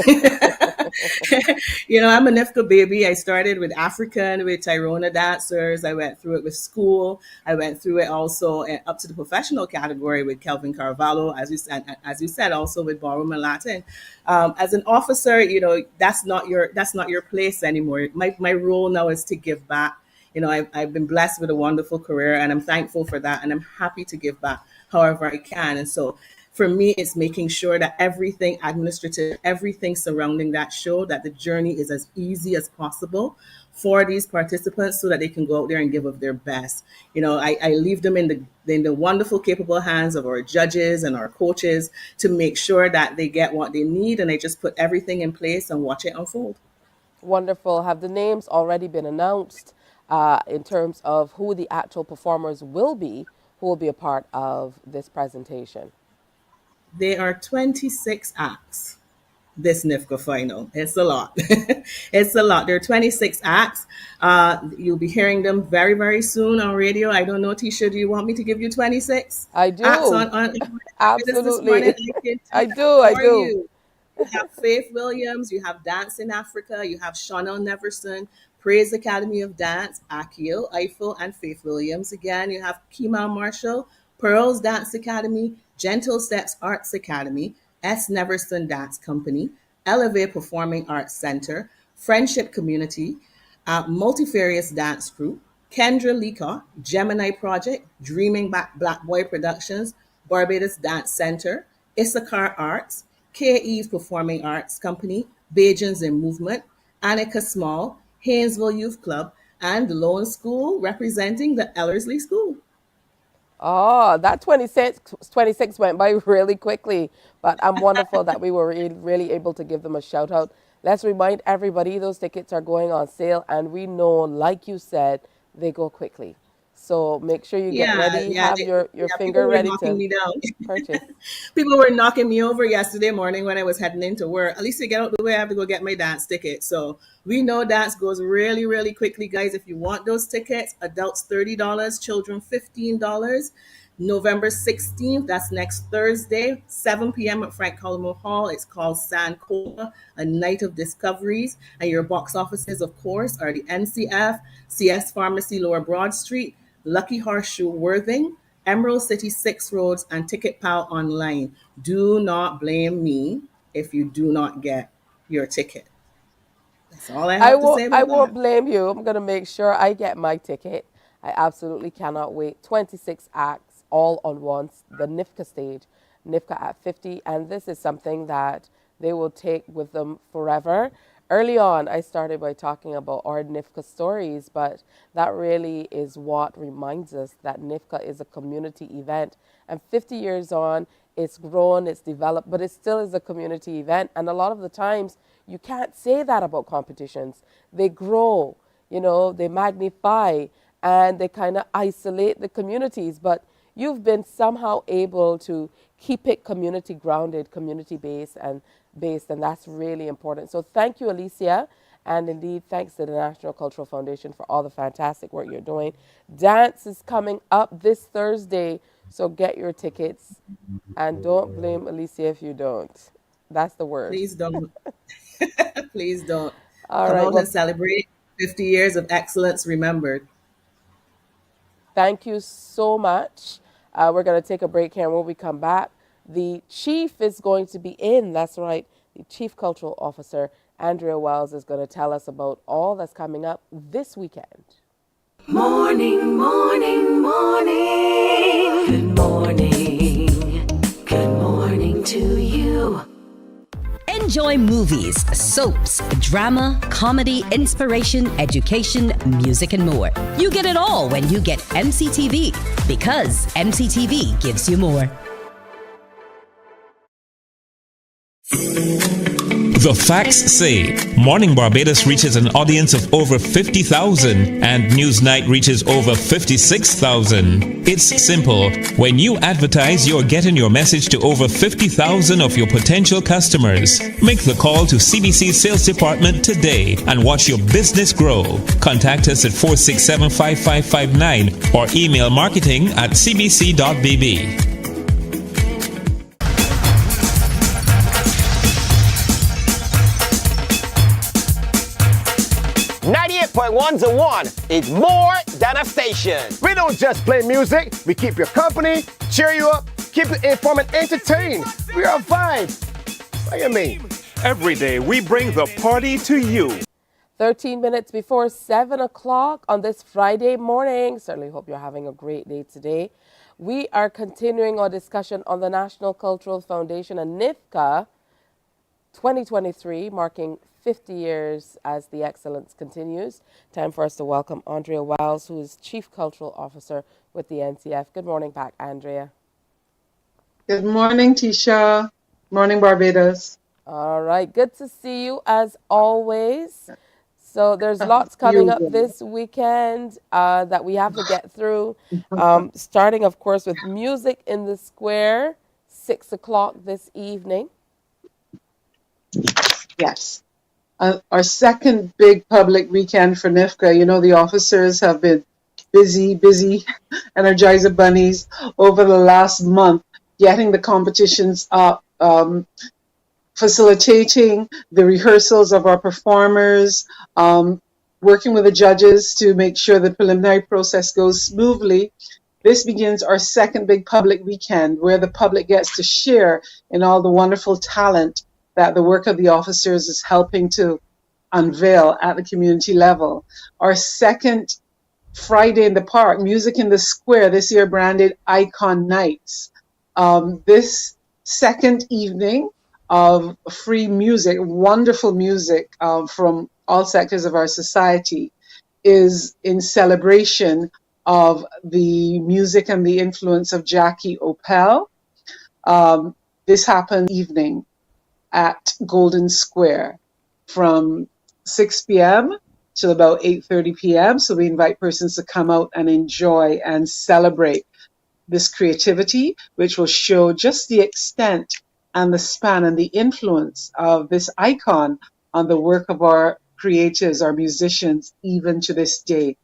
I'm a NIFCA baby. I started with African, with Tyrona dancers. I went through it with school. I went through it also up to the professional category with Kelvin Carvalho, as you said, also with ballroom and Latin. As an officer, that's not your place anymore. My role now is to give back. I've been blessed with a wonderful career, and I'm thankful for that, and I'm happy to give back however I can. And so for me, it's making sure that everything administrative, everything surrounding that show, that the journey is as easy as possible for these participants so that they can go out there and give of their best. I leave them in the wonderful, capable hands of our judges and our coaches to make sure that they get what they need, and they just put everything in place and watch it unfold. Wonderful. Have the names already been announced in terms of who the actual performers will be, who will be a part of this presentation? There are 26 acts this NIFCA final. It's a lot. It's a lot. There are 26 acts. You'll be hearing them very, very soon on radio. I don't know, Tisha, do you want me to give you 26? I do. Acts on Absolutely. I do. You have Faith Williams, you have Dance in Africa, you have Chanel Neverson, Praise Academy of Dance, Akio Eiffel, and Faith Williams. Again, you have Kemal Marshall, Pearls Dance Academy, Gentle Steps Arts Academy, S. Neverson Dance Company, Elevate Performing Arts Center, Friendship Community, Multifarious Dance Group, Kendra Leacock, Gemini Project, Dreaming Black Boy Productions, Barbados Dance Center, Issachar Arts, K. Eve Performing Arts Company, Bajans in Movement, Annika Small, Haynesville Youth Club, and the Lone School representing the Ellerslie School. Oh, that 26 went by really quickly, but I'm wonderful that we were really able to give them a shout out. Let's remind everybody those tickets are going on sale, and we know, like you said, they go quickly. So make sure you get ready, have your People finger were ready knocking to me down. purchase. People were knocking me over yesterday morning when I was heading into work. At least to get out the way, I have to go get my dance ticket. So we know dance goes really, really quickly, guys. If you want those tickets, adults $30, children $15. November 16th, that's next Thursday, 7 p.m. at Frank Colombo Hall. It's called Sankofa, a night of discoveries. And your box offices, of course, are the NCF, CS Pharmacy Lower Broad Street, Lucky Horseshoe Worthing, Emerald City 6 Roads, and Ticket Pal Online. Do not blame me if you do not get your ticket. That's all I have to say I about won't that. blame you. I'm going to make sure I get my ticket. I absolutely cannot wait. 26 acts all on once. The NIFCA stage, NIFCA at 50. And this is something that they will take with them forever. Early on, I started by talking about our NIFCA stories, but that really is what reminds us that NIFCA is a community event. And 50 years on, it's grown, it's developed, but it still is a community event. And a lot of the times, you can't say that about competitions. They grow, they magnify, and they kind of isolate the communities. But you've been somehow able to keep it community grounded, community based, and that's really important. So thank you, Alicia, and indeed thanks to the National Cultural Foundation for all the fantastic work you're doing. Dance is coming up this Thursday, so get your tickets, and don't blame Alicia if you don't. That's the word. Please don't. Please don't. All Come right. out Well, and celebrate 50 years of excellence remembered. thank you so much. We're going to take a break here, and when we come back, the chief is going to be in. That's right. The Chief Cultural Officer, Andrea Wells, is going to tell us about all that's coming up this weekend. Morning, morning, morning. Good morning. Good morning to you. Enjoy movies, soaps, drama, comedy, inspiration, education, music, and more. You get it all when you get MCTV, because MCTV gives you more. The facts say Morning Barbados reaches an audience of over 50,000 and Newsnight reaches over 56,000. It's simple. When you advertise, you're getting your message to over 50,000 of your potential customers. Make the call to CBC Sales Department today and watch your business grow. Contact us at 467-5559 or email marketing@cbc.bb. 98.1's a one. It's more than a station. We don't just play music. We keep you company, cheer you up, keep you informed and entertained. We are a vibe. What do you mean? Every day we bring the party to you. 13 minutes before 7 o'clock on this Friday morning. Certainly hope you're having a great day today. We are continuing our discussion on the National Cultural Foundation and NIFCA 2023, marking 50 years as the excellence continues. Time for us to welcome Andrea Wells, who is Chief Cultural Officer with the NCF. Good morning back, Andrea. Good morning, Tisha. Morning, Barbados. All right, good to see you as always. So there's lots coming up this weekend that we have to get through, starting, of course, with Music in the Square, 6 o'clock this evening. Yes. Our second big public weekend for NIFCA. You know, the officers have been busy, Energizer bunnies over the last month, getting the competitions up, facilitating the rehearsals of our performers, working with the judges to make sure the preliminary process goes smoothly. This begins our second big public weekend where the public gets to share in all the wonderful talent that the work of the officers is helping to unveil at the community level. Our second Friday in the Park, Music in the Square, this year branded Icon Nights. This second evening of free music, wonderful music from all sectors of our society, is in celebration of the music and the influence of Jackie Opel. This happened evening at Golden Square from 6 p.m. till about 8:30 p.m. So we invite persons to come out and enjoy and celebrate this creativity, which will show just the extent and the span and the influence of this icon on the work of our creatives, our musicians, even to this day.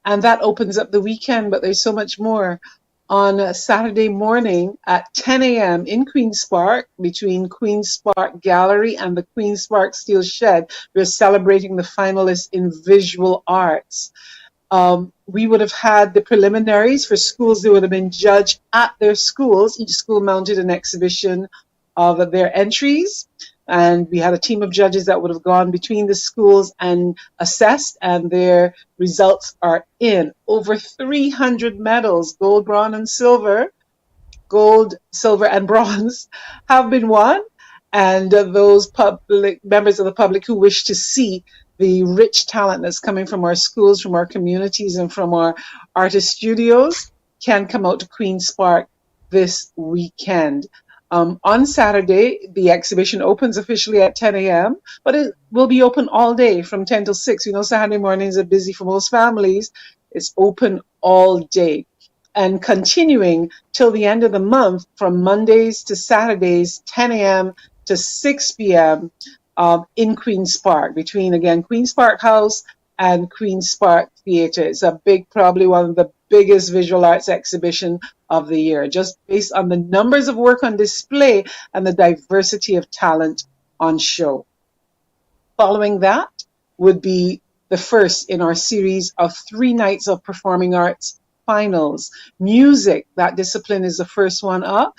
And that opens up the weekend, but there's so much more. On Saturday morning at 10 a.m. in Queen's Park, between Queen's Park Gallery and the Queen's Park Steel Shed, we're celebrating the finalists in visual arts. We would have had the preliminaries for schools. They would have been judged at their schools. Each school mounted an exhibition of their entries. And we had a team of judges that would have gone between the schools and assessed, and their results are in. Over 300 medals, gold, bronze, and silver. Gold, silver, and bronze have been won. And those public members of the public who wish to see the rich talent that's coming from our schools, from our communities, and from our artist studios can come out to Queen's Park this weekend. On Saturday, the exhibition opens officially at 10 a.m., but it will be open all day from 10 till 6. You know, Saturday mornings are busy for most families. It's open all day and continuing till the end of the month from Mondays to Saturdays, 10 a.m. to 6 p.m. In Queen's Park, between, again, Queen's Park House and Queen's Park Theatre. It's a big, probably one of the biggest visual arts exhibition of the year, just based on the numbers of work on display and the diversity of talent on show. Following that would be the first in our series of 3 nights of performing arts finals. Music, that discipline is the first one up.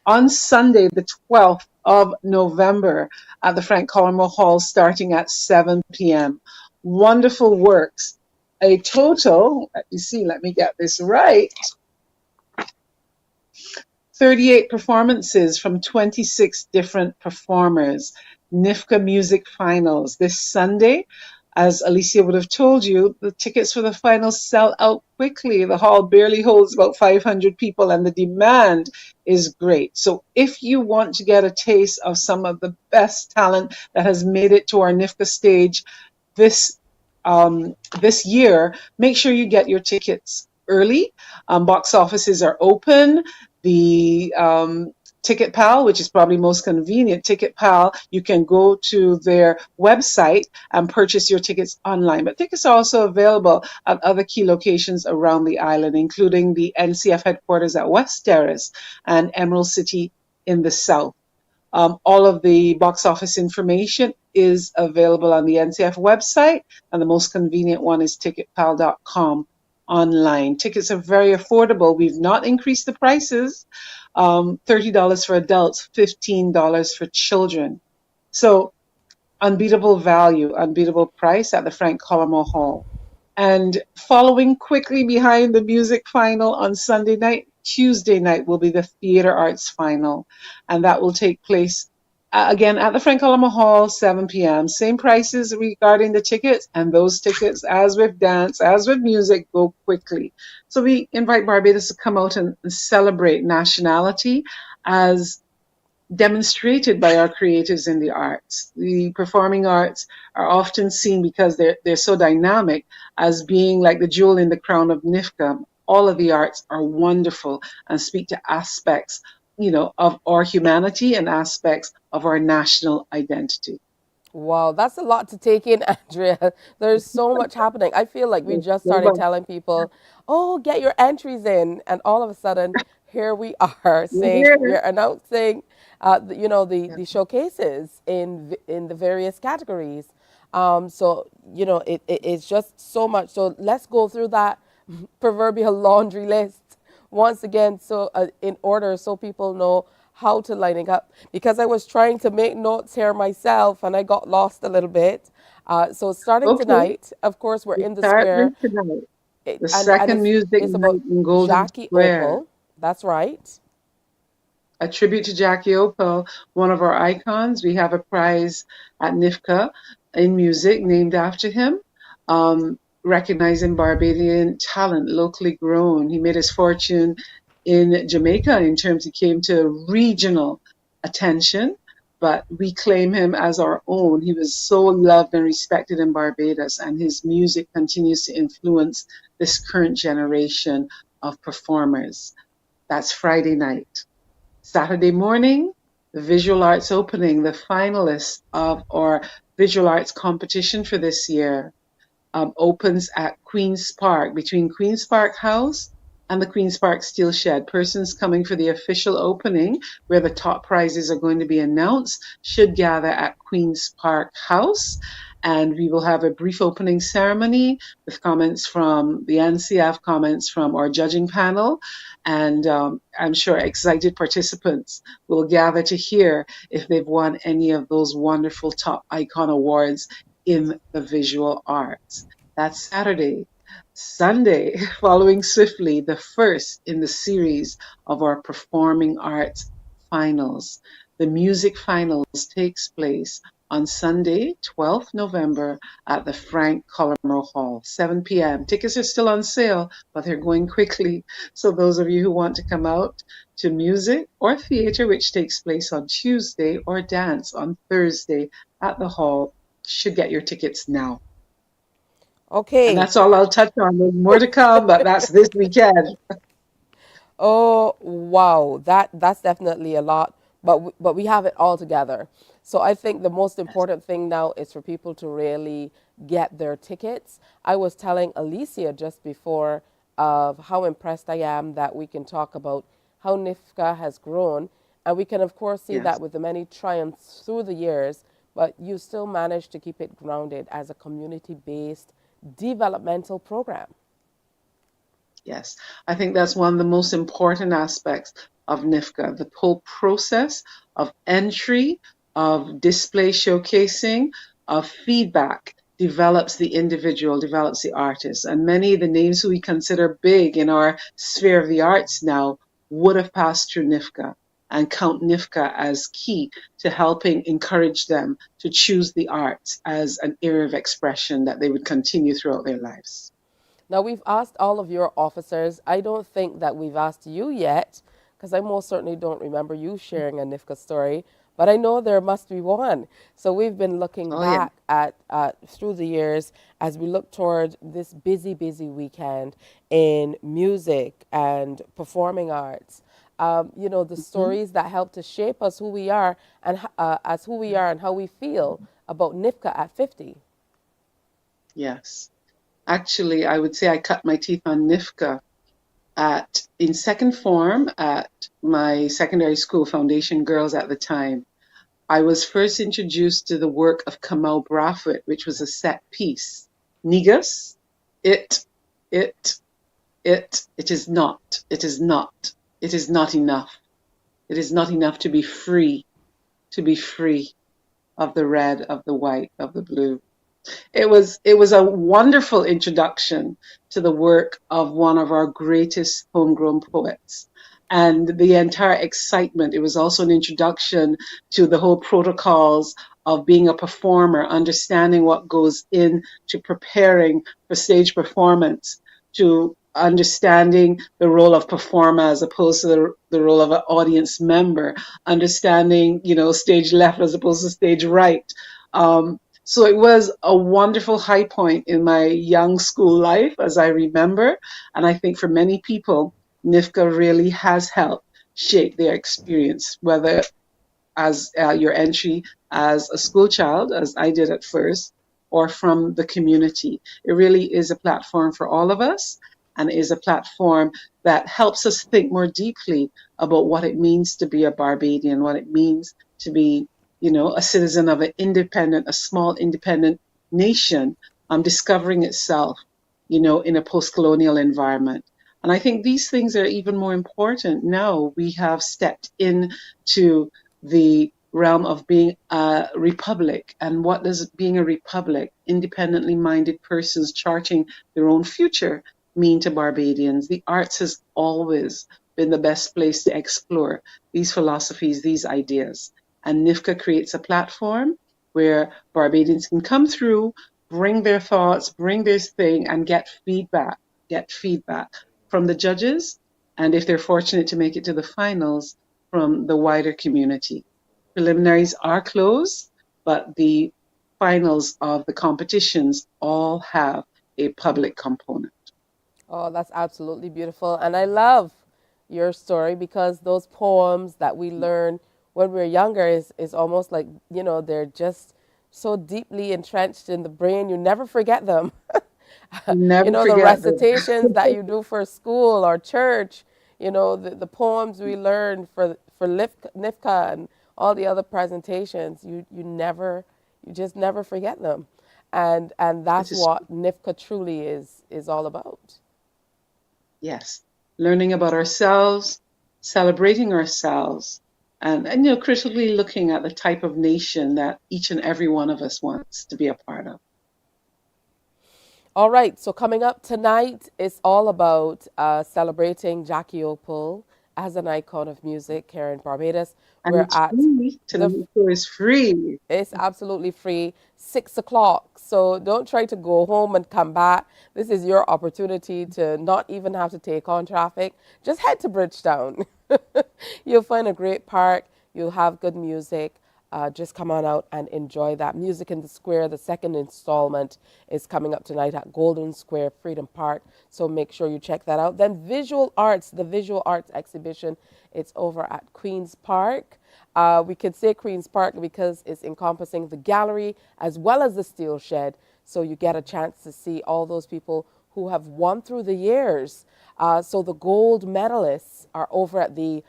On Sunday, the 12th of November at the Frank Collimer Hall, starting at 7 p.m. Wonderful works. A total, let me get this right, 38 performances from 26 different performers. NIFCA Music Finals this Sunday. As Alicia would have told you, the tickets for the finals sell out quickly. The hall barely holds about 500 people and the demand is great. So if you want to get a taste of some of the best talent that has made it to our NIFCA stage this year, make sure you get your tickets early. Box offices are open. The Ticket Pal, which is probably most convenient, Ticket Pal, you can go to their website and purchase your tickets online. But tickets are also available at other key locations around the island, including the NCF headquarters at West Terrace and Emerald City in the south. All of the box office information is available on the NCF website, and the most convenient one is ticketpal.com online. Tickets are very affordable. We've not increased the prices. $30 for adults, $15 for children. So unbeatable value, unbeatable price at the Frank Collimer Hall. And following quickly behind the music final on Sunday night, Tuesday night will be the theater arts final. And that will take place again at the Frank Collimer Hall, 7 p.m. Same prices regarding the tickets, and those tickets, as with dance, as with music, go quickly. So we invite Barbados to come out and celebrate nationality as demonstrated by our creatives in the arts. The performing arts are often seen, because they're so dynamic, as being like the jewel in the crown of NIFCA. All of the arts are wonderful and speak to aspects, of our humanity and aspects of our national identity. Wow, that's a lot to take in, Andrea. There's so much happening. I feel like we just started telling people, oh, get your entries in. And all of a sudden, here we are saying, we're announcing, the showcases in the various categories. It's just so much. So let's go through that proverbial laundry list once again, so in order, so people know how to line it up, because I was trying to make notes here myself and I got lost a little bit. So starting tonight, of course, we're in the square. The second music is about in Golden Jackie Square. Opel. That's right. A tribute to Jackie Opel, one of our icons. We have a prize at NIFCA in music named after him. recognizing Barbadian talent, locally grown. He made his fortune in Jamaica in terms he came to regional attention, but we claim him as our own. He was so loved and respected in Barbados, and his music continues to influence this current generation of performers. That's Friday night. Saturday morning, the visual arts opening, the finalists of our visual arts competition for this year opens at Queen's Park, between Queen's Park House and the Queen's Park Steel Shed. Persons coming for the official opening, where the top prizes are going to be announced, should gather at Queen's Park House. And we will have a brief opening ceremony with comments from the NCF, comments from our judging panel, and I'm sure excited participants will gather to hear if they've won any of those wonderful top icon awards in the visual arts. That's Saturday. Sunday, following swiftly, the first in the series of our performing arts finals. The music finals takes place on Sunday, 12th November at the Frank Colomero Hall, 7 p.m. Tickets are still on sale, but they're going quickly. So those of you who want to come out to music or theater, which takes place on Tuesday, or dance on Thursday at the hall, should get your tickets now. Okay. And that's all I'll touch on. There's more to come, but that's this weekend. Oh, wow. That's definitely a lot, but we have it all together. So I think the most important thing now is for people to really get their tickets. I was telling Alicia just before of how impressed I am that we can talk about how NIFCA has grown. And we can, of course, see that with the many triumphs through the years, but you still manage to keep it grounded as a community-based developmental program. Yes, I think that's one of the most important aspects of NIFCA, the whole process of entry, of display showcasing, of feedback develops the individual, develops the artist. And many of the names who we consider big in our sphere of the arts now would have passed through NIFCA, and count NIFCA as key to helping encourage them to choose the arts as an area of expression that they would continue throughout their lives. Now, we've asked all of your officers. I don't think that we've asked you yet, because I most certainly don't remember you sharing a NIFCA story, but I know there must be one. So we've been looking back at through the years as we look toward this busy weekend in music and performing arts. You know, the stories that help to shape us who we are and as who we are and how we feel about NIFCA at 50. Yes. Actually, I would say I cut my teeth on NIFCA in second form at my secondary school, Foundation Girls at the time. I was first introduced to the work of Kamau Brathwaite, which was a set piece. Negus, it is not enough. It is not enough to be free of the red, of the white, of the blue. It was a wonderful introduction to the work of one of our greatest homegrown poets. And the entire excitement, it was also an introduction to the whole protocols of being a performer, understanding what goes into preparing for stage performance, to understanding the role of performer as opposed to the role of an audience member, understanding, stage left as opposed to stage right. So it was a wonderful high point in my young school life, as I remember. And I think for many people, NIFCA really has helped shape their experience, whether as your entry as a school child, as I did at first, or from the community. It really is a platform for all of us, and is a platform that helps us think more deeply about what it means to be a Barbadian, what it means to be, a citizen of a small independent nation, discovering itself, in a post-colonial environment. And I think these things are even more important now. We have stepped into the realm of being a republic. And what does being a republic, independently minded persons charting their own future, mean to Barbadians? The arts has always been the best place to explore these philosophies, these ideas. And NIFCA creates a platform where Barbadians can come through bring their thoughts, bring their thing, and get feedback from the judges, and if they're fortunate to make it to the finals, from the wider community. Preliminaries are closed, but the finals of the competitions all have a public component. Oh, that's absolutely beautiful. And I love your story because those poems that we learn when we're younger is almost like, they're just so deeply entrenched in the brain. You never forget them. Never the forget them. recitations that you do for school or church, the poems we learn for NIFCA and all the other presentations, you just never forget them. And that's what NIFCA truly is all about. Yes. Learning about ourselves, celebrating ourselves, and critically looking at the type of nation that each and every one of us wants to be a part of. All right, so coming up tonight is all about celebrating Jackie Opal as an icon of music here in Barbados. And it's free. Tonight is free. It's absolutely free, 6 o'clock. So don't try to go home and come back. This is your opportunity to not even have to take on traffic. Just head to Bridgetown. You'll find a great park. You'll have good music. Just come on out and enjoy that. Music in the Square, the second installment, is coming up tonight at Golden Square Freedom Park. So make sure you check that out. Then Visual Arts, the Visual Arts exhibition, it's over at Queen's Park. We could say Queen's Park because it's encompassing the gallery as well as the steel shed. So you get a chance to see all those people who have won through the years. So the gold medalists are over at the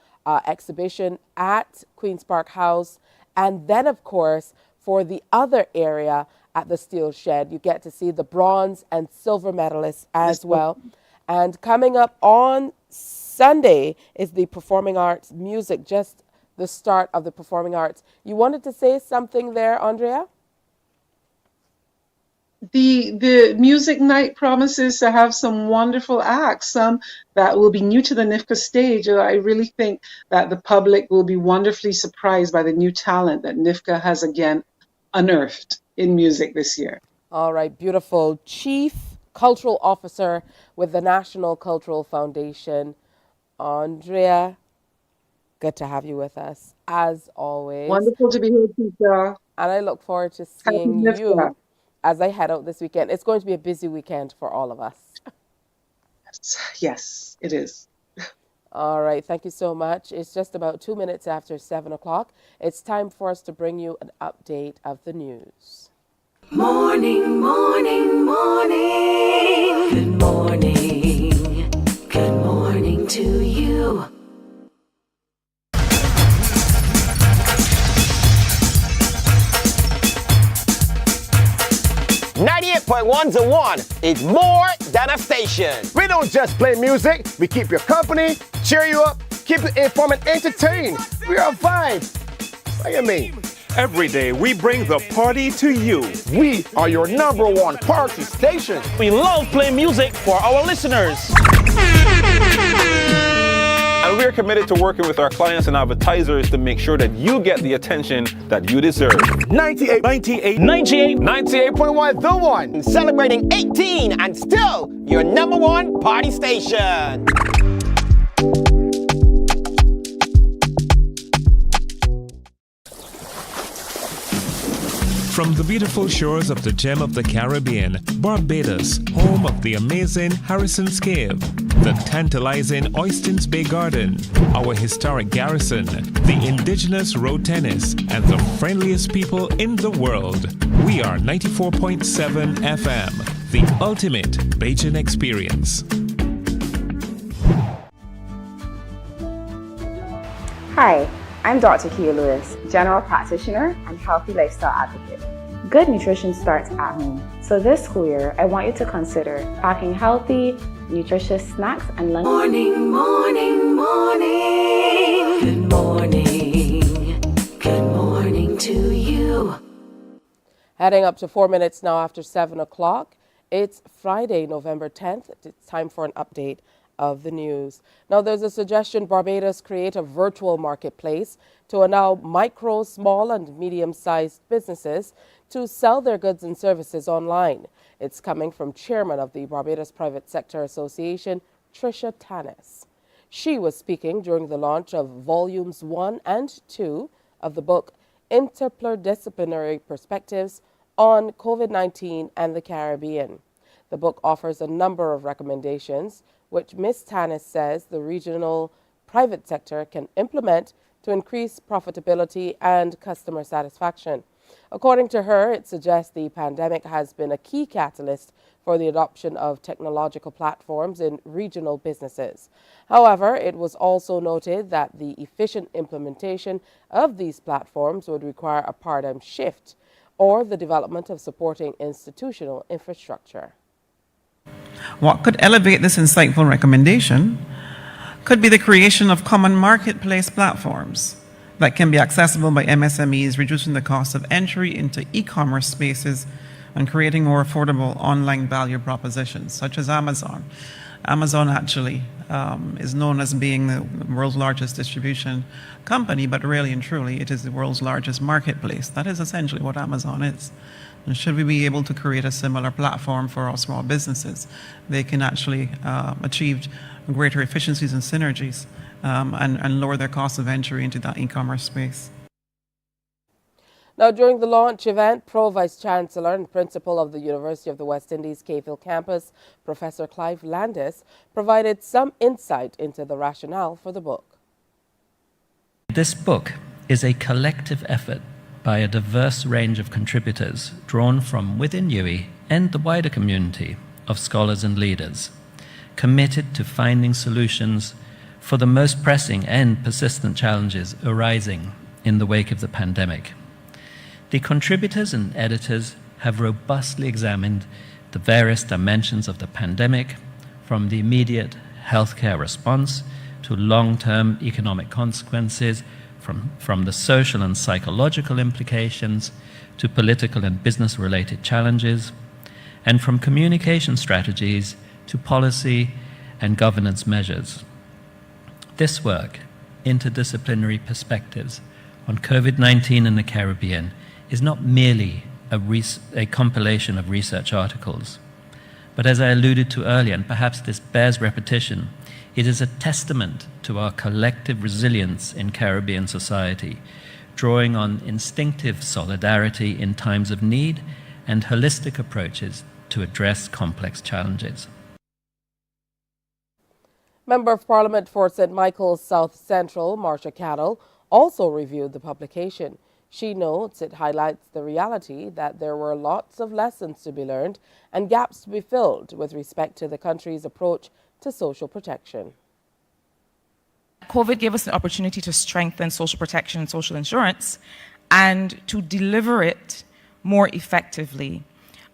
exhibition at Queen's Park House. And then, of course, for the other area at the steel shed, you get to see the bronze and silver medalists as well. And coming up on Sunday is the performing arts music, just the start of the performing arts. You wanted to say something there, Andrea? The music night promises to have some wonderful acts, some that will be new to the NIFCA stage. I really think that the public will be wonderfully surprised by the new talent that NIFCA has again unearthed in music this year. All right, beautiful. Chief Cultural Officer with the National Cultural Foundation, Andrea, good to have you with us, as always. Wonderful to be here, Peter. And I look forward to seeing you as I head out this weekend. It's going to be a busy weekend for all of us. Yes, it is. All right, thank you so much. It's just about 2 minutes after 7 o'clock. It's time for us to bring you an update of the news. Morning, morning, morning. Good morning. Good morning to you. 98.1's a one. It's more than a station. We don't just play music. We keep you company, cheer you up, keep you informed and entertained. We're a vibe. What do you mean? Every day we bring the party to you. We are your #1 party station. We love playing music for our listeners. And we're committed to working with our clients and advertisers to make sure that you get the attention that you deserve. 98.1 The One. Celebrating 18 and still your #1 party station. From the beautiful shores of the gem of the Caribbean, Barbados, home of the amazing Harrison's Cave, the tantalizing Oystins Bay Garden, our historic garrison, the indigenous road tennis, and the friendliest people in the world. We are 94.7 FM, the ultimate Bajan experience. Hi, I'm Dr. Kia Lewis, General Practitioner and Healthy Lifestyle Advocate. Good nutrition starts at home. So this school year, I want you to consider packing healthy, nutritious snacks and lunch. Morning, morning, morning. Good morning. Good morning to you. Heading up to 4 minutes now after 7 o'clock. It's Friday, November 10th. It's time for an update of the news. Now, there's a suggestion Barbados create a virtual marketplace to allow micro, small, and medium-sized businesses to sell their goods and services online. It's coming from Chairman of the Barbados Private Sector Association, Tricia Tanis. She was speaking during the launch of Volumes 1 and 2 of the book Interdisciplinary Perspectives on COVID-19 and the Caribbean. The book offers a number of recommendations, which Ms. Tanis says the regional private sector can implement to increase profitability and customer satisfaction. According to her, it suggests the pandemic has been a key catalyst for the adoption of technological platforms in regional businesses. However, it was also noted that the efficient implementation of these platforms would require a paradigm shift or the development of supporting institutional infrastructure. What could elevate this insightful recommendation could be the creation of common marketplace platforms that can be accessible by MSMEs, reducing the cost of entry into e-commerce spaces and creating more affordable online value propositions, such as Amazon. Amazon actually is known as being the world's largest distribution company, but really and truly it is the world's largest marketplace. That is essentially what Amazon is. And should we be able to create a similar platform for our small businesses, they can actually achieve greater efficiencies and synergies and lower their cost of entry into that e-commerce space. Now, during the launch event, Pro Vice Chancellor and Principal of the University of the West Indies Cave Hill campus, Professor Clive Landis, provided some insight into the rationale for the book. This book is a collective effort by a diverse range of contributors drawn from within UWI and the wider community of scholars and leaders, committed to finding solutions for the most pressing and persistent challenges arising in the wake of the pandemic. The contributors and editors have robustly examined the various dimensions of the pandemic, from the immediate healthcare response to long-term economic consequences, from the social and psychological implications to political and business-related challenges, and from communication strategies to policy and governance measures. This work, Interdisciplinary Perspectives on COVID-19 in the Caribbean, is not merely a compilation of research articles, but as I alluded to earlier, and perhaps this bears repetition, it is a testament to our collective resilience in Caribbean society, drawing on instinctive solidarity in times of need and holistic approaches to address complex challenges. Member of Parliament for St. Michael's South Central, Marcia Cattle, also reviewed the publication. She notes it highlights the reality that there were lots of lessons to be learned and gaps to be filled with respect to the country's approach to social protection. COVID gave us an opportunity to strengthen social protection and social insurance and to deliver it more effectively.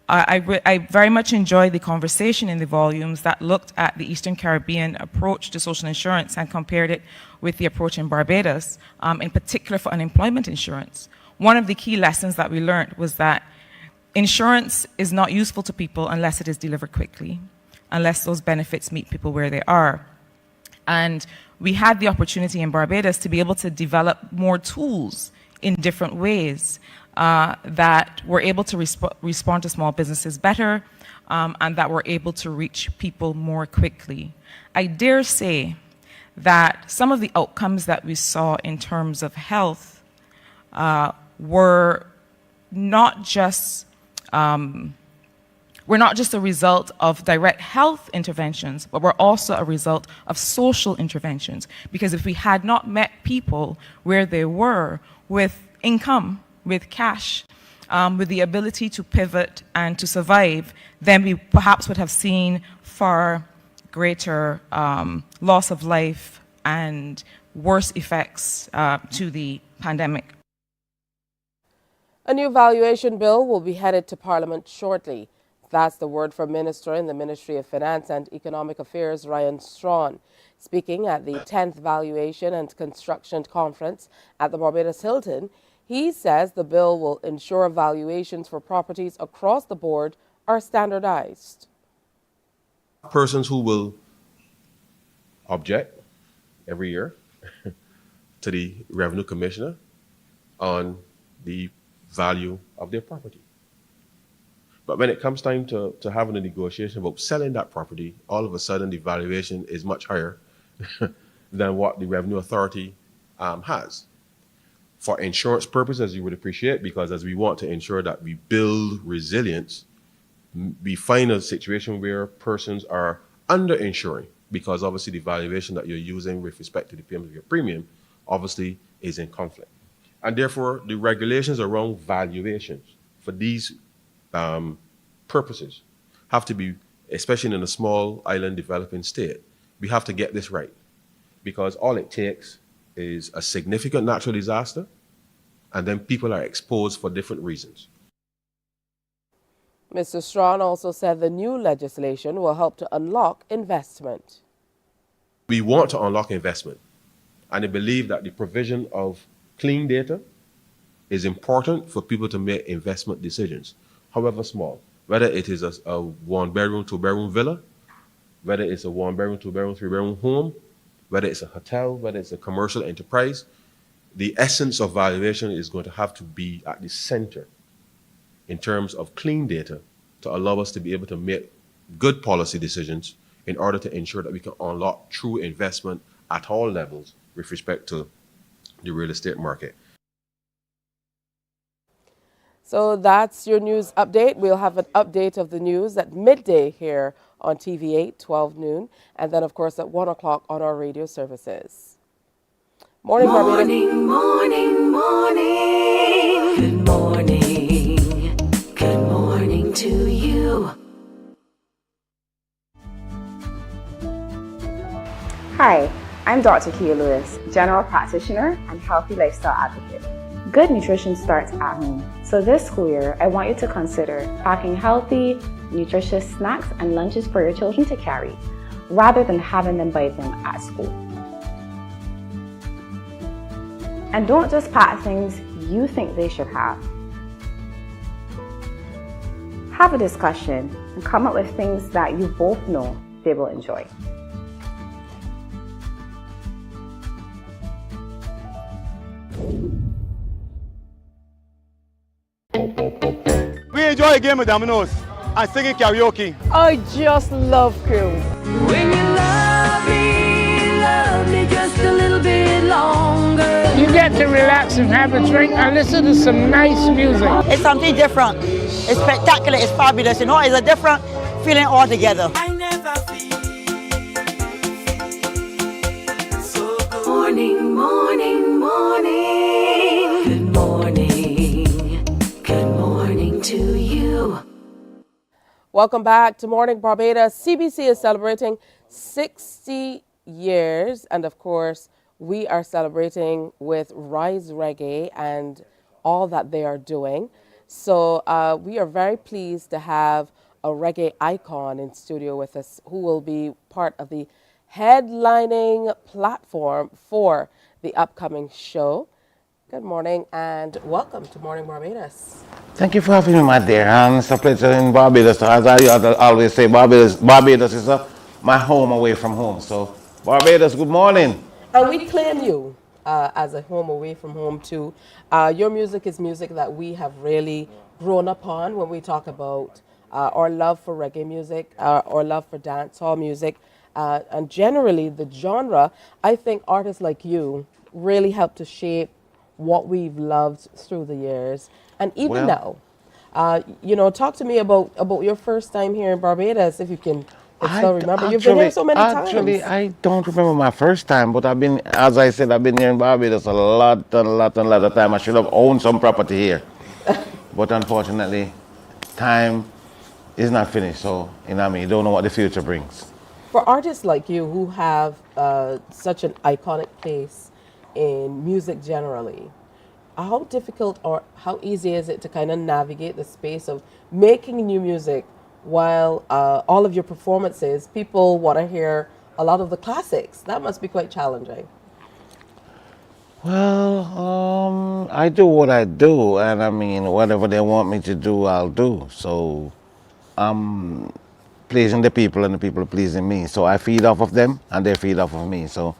I very much enjoyed the conversation in the volumes that looked at the Eastern Caribbean approach to social insurance and compared it with the approach in Barbados, in particular for unemployment insurance. One of the key lessons that we learned was that insurance is not useful to people unless it is delivered quickly, unless those benefits meet people where they are. And we had the opportunity in Barbados to be able to develop more tools in different ways that were able to respond to small businesses better and that were able to reach people more quickly. I dare say that some of the outcomes that we saw in terms of health were not just a result of direct health interventions, but were also a result of social interventions. Because if we had not met people where they were with income, with cash, with the ability to pivot and to survive, then we perhaps would have seen far greater loss of life and worse effects to the pandemic. A new valuation bill will be headed to Parliament shortly. That's the word from Minister in the Ministry of Finance and Economic Affairs, Ryan Strawn. Speaking at the 10th Valuation and Construction Conference at the Barbados Hilton, he says the bill will ensure valuations for properties across the board are standardized. Persons who will object every year to the revenue commissioner on the value of their property. But when it comes time to having a negotiation about selling that property, all of a sudden the valuation is much higher than what the revenue authority has. For insurance purposes, you would appreciate, because as we want to ensure that we build resilience, we find a situation where persons are under-insuring, because obviously the valuation that you're using with respect to the payment of your premium obviously is in conflict. And therefore, the regulations around valuations for these purposes have to be, especially in a small island developing state, we have to get this right, because all it takes is a significant natural disaster, and then people are exposed for different reasons. Mr. Strawn also said the new legislation will help to unlock investment. We want to unlock investment, and I believe that the provision of clean data is important for people to make investment decisions, however small, whether it is a one-bedroom, two-bedroom villa, whether it's a one-bedroom, two-bedroom, three-bedroom home, whether it's a hotel, whether it's a commercial enterprise. The essence of valuation is going to have to be at the center in terms of clean data to allow us to be able to make good policy decisions in order to ensure that we can unlock true investment at all levels with respect to the real estate market. So that's your news update. We'll have an update of the news at midday here on TV8, 12 noon, and then, of course, at 1 o'clock on our radio services. Morning, Barbados. Morning, morning, morning. Good morning. Good morning to you. Hi, I'm Dr. Kia Lewis, general practitioner and healthy lifestyle advocate. Good nutrition starts at home. So this school year, I want you to consider packing healthy, nutritious snacks and lunches for your children to carry, rather than having them buy them at school. And don't just pack things you think they should have. Have a discussion and come up with things that you both know they will enjoy. We enjoy a game of dominoes and singing karaoke. I just love cruise. When you love me just a little bit longer. You get to relax and have a drink and listen to some nice music. It's something different. It's spectacular. It's fabulous. You know, it's a different feeling altogether. I never feel so good. Morning, morning, morning. Good morning. Good morning to you. Welcome back to Morning Barbados. CBC is celebrating 60 years, and of course, we are celebrating with Rise Reggae and all that they are doing. So we are very pleased to have a reggae icon in studio with us who will be part of the headlining platform for the upcoming show. Good morning and welcome to Morning Barbados. Thank you for having me, my dear. And it's a pleasure in Barbados. As I always say, Barbados is my home away from home. So, Barbados, good morning. And we claim you as a home away from home too. Your music is music that we have really grown up on when we talk about our love for reggae music, our love for dancehall music, and generally the genre. I think artists like you really help to shape what we've loved through the years, and even now. Talk to me about your first time here in Barbados, if you can still remember. You've been here so many times. Actually, I don't remember my first time, but I've been, as I said, I've been here in Barbados a lot of time. I should have owned some property here, but unfortunately, time is not finished. So, you don't know what the future brings. For artists like you who have such an iconic place in music generally, how difficult or how easy is it to kind of navigate the space of making new music while all of your performances, people want to hear a lot of the classics? That must be quite challenging. Well, I do what I do, and whatever they want me to do, I'll do. So, pleasing the people and the people pleasing me. So I feed off of them and they feed off of me. So,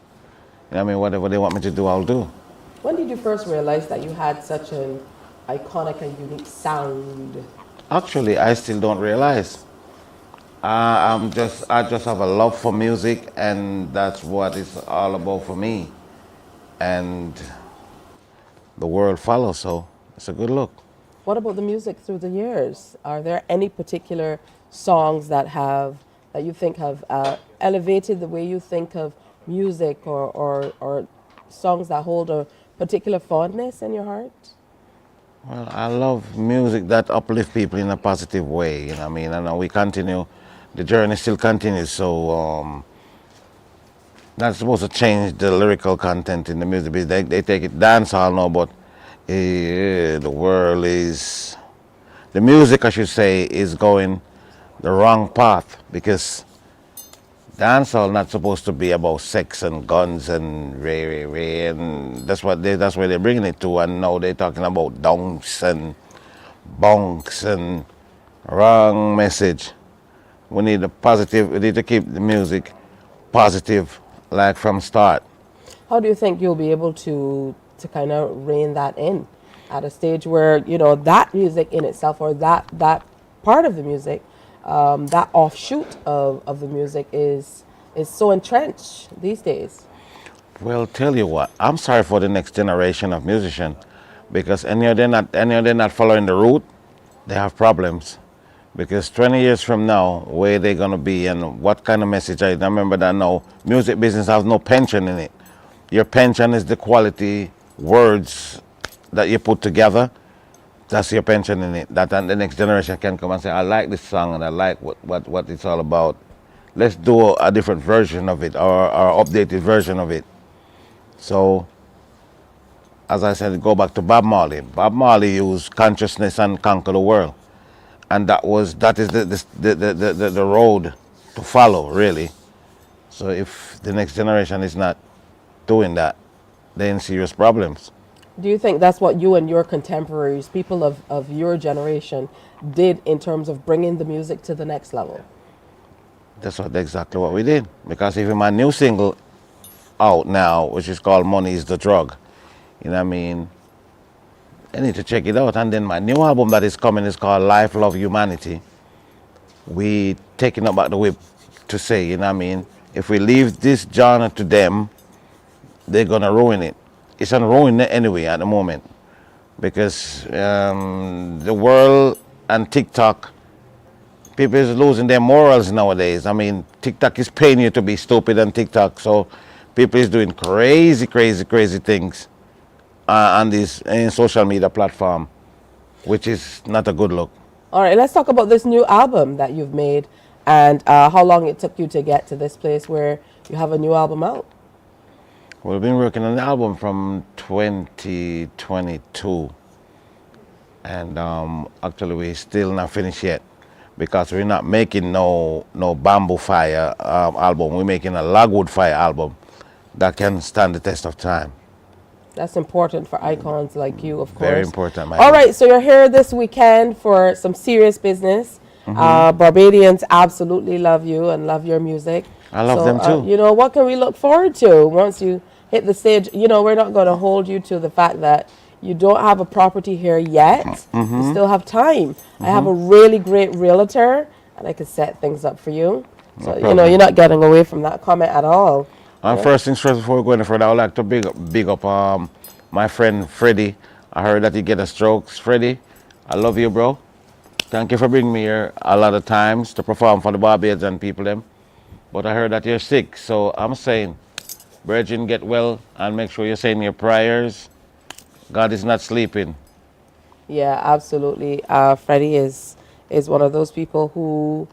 I mean, whatever they want me to do, I'll do. When did you first realize that you had such an iconic and unique sound? Actually, I still don't realize. I just have a love for music, and that's what it's all about for me. And the world follows, so it's a good look. What about the music through the years? Are there any particular songs that you think have elevated the way you think of music, or songs that hold a particular fondness in your heart? Well, I love music that uplifts people in a positive way. You know what I mean? And we continue, the journey still continues. So that's supposed to change the lyrical content in the music. They take it dancehall now, but the world is, the music, I should say, is going the wrong path, because dancehall not supposed to be about sex and guns and ray, and that's where they're bringing it to, and now they're talking about donks and bonks and wrong message. We need a positive. We need to keep the music positive, like from start. How do you think you'll be able to kind of rein that in at a stage where, you know, that music in itself, or that part of the music, that offshoot of the music is so entrenched these days? Well, tell you what, I'm sorry for the next generation of musicians, because any of them not following the route, they have problems. Because 20 years from now, where they gonna be and what kind of message? I remember that now, music business has no pension in it. Your pension is the quality words that you put together. That's your pension in it. That and the next generation can come and say, I like this song and I like what it's all about. Let's do a different version of it, or updated version of it. So, as I said, go back to Bob Marley. Bob Marley used consciousness and conquer the world. And that is the road to follow, really. So if the next generation is not doing that, they're in serious problems. Do you think that's what you and your contemporaries, people of your generation, did in terms of bringing the music to the next level? That's exactly what we did. Because even my new single out now, which is called Money is the Drug, you know what I mean? I need to check it out. And then my new album that is coming is called Life, Love, Humanity. We taking up back the whip to say, you know what I mean? If we leave this genre to them, they're gonna ruin it. It's gonna ruin it anyway at the moment. Because the world and TikTok, people is losing their morals nowadays. I mean, TikTok is paying you to be stupid on TikTok. So people is doing crazy things on this social media platform, which is not a good look. All right, let's talk about this new album that you've made, and how long it took you to get to this place where you have a new album out. We've been working on the album from 2022, and actually we're still not finished yet, because we're not making no bamboo fire album. We're making a logwood fire album that can stand the test of time. That's important for icons like you, of course. Very important. All right, so you're here this weekend for some serious business. Barbadians absolutely love you and love your music. I love them too. You know, what can we look forward to once you hit the stage? You know, we're not going to hold you to the fact that you don't have a property here yet. You still have time. I have a really great realtor, and I can set things up for you. So, you know, you're not getting away from that comment at all. First things first, before we go any further, I would like to big up my friend Freddie. I heard that he get a stroke. Freddie, I love you, bro. Thank you for bringing me here a lot of times to perform for the Barbadians and people them. But I heard that you're sick, so I'm saying, Virgin, get well and make sure you're saying your prayers. God is not sleeping. Yeah, absolutely. Freddie is one of those people who,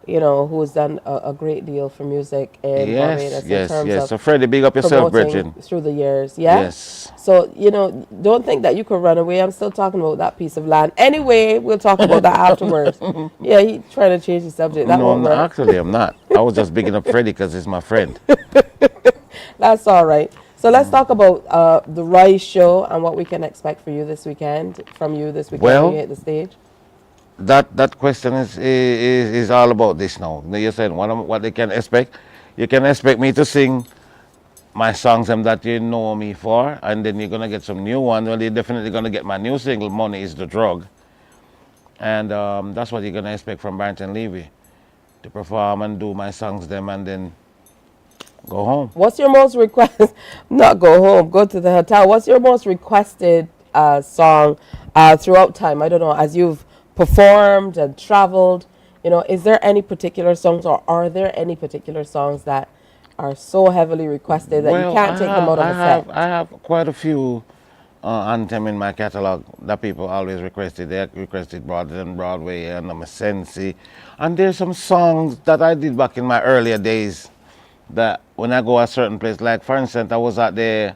you know, who has done a great deal for music in Barbados in terms of So Freddie, big up yourself, Virgin. Through the years, yeah? Yes. So, you know, don't think that you could run away. I'm still talking about that piece of land. Anyway, we'll talk about that afterwards. Yeah, he's trying to change the subject. That won't work. Actually, I'm not. I was just bigging up Freddie because he's my friend. That's all right. So let's talk about the Rise show and what we can expect for you this weekend, from you this weekend when you hit the stage. that question is all about this now. You said what they can expect. You can expect me to sing my songs that you know me for, and then you're gonna get some new ones. Well, you're definitely gonna get my new single, "Money Is the Drug," and that's what you're gonna expect from Barrington Levy, to perform and do my songs them, and then go home. What's your most request? Not go home, go to the hotel. What's your most requested song throughout time? I don't know, as you've performed and traveled, is there any particular songs, or are there any particular songs that are so heavily requested that you can't take them out of the set? I have quite a few anthem in my catalog that people always requested. They requested Broader Than Broadway and I'm a Sensi. And there's some songs that I did back in my earlier days that when I go a certain place, like for instance, I was at the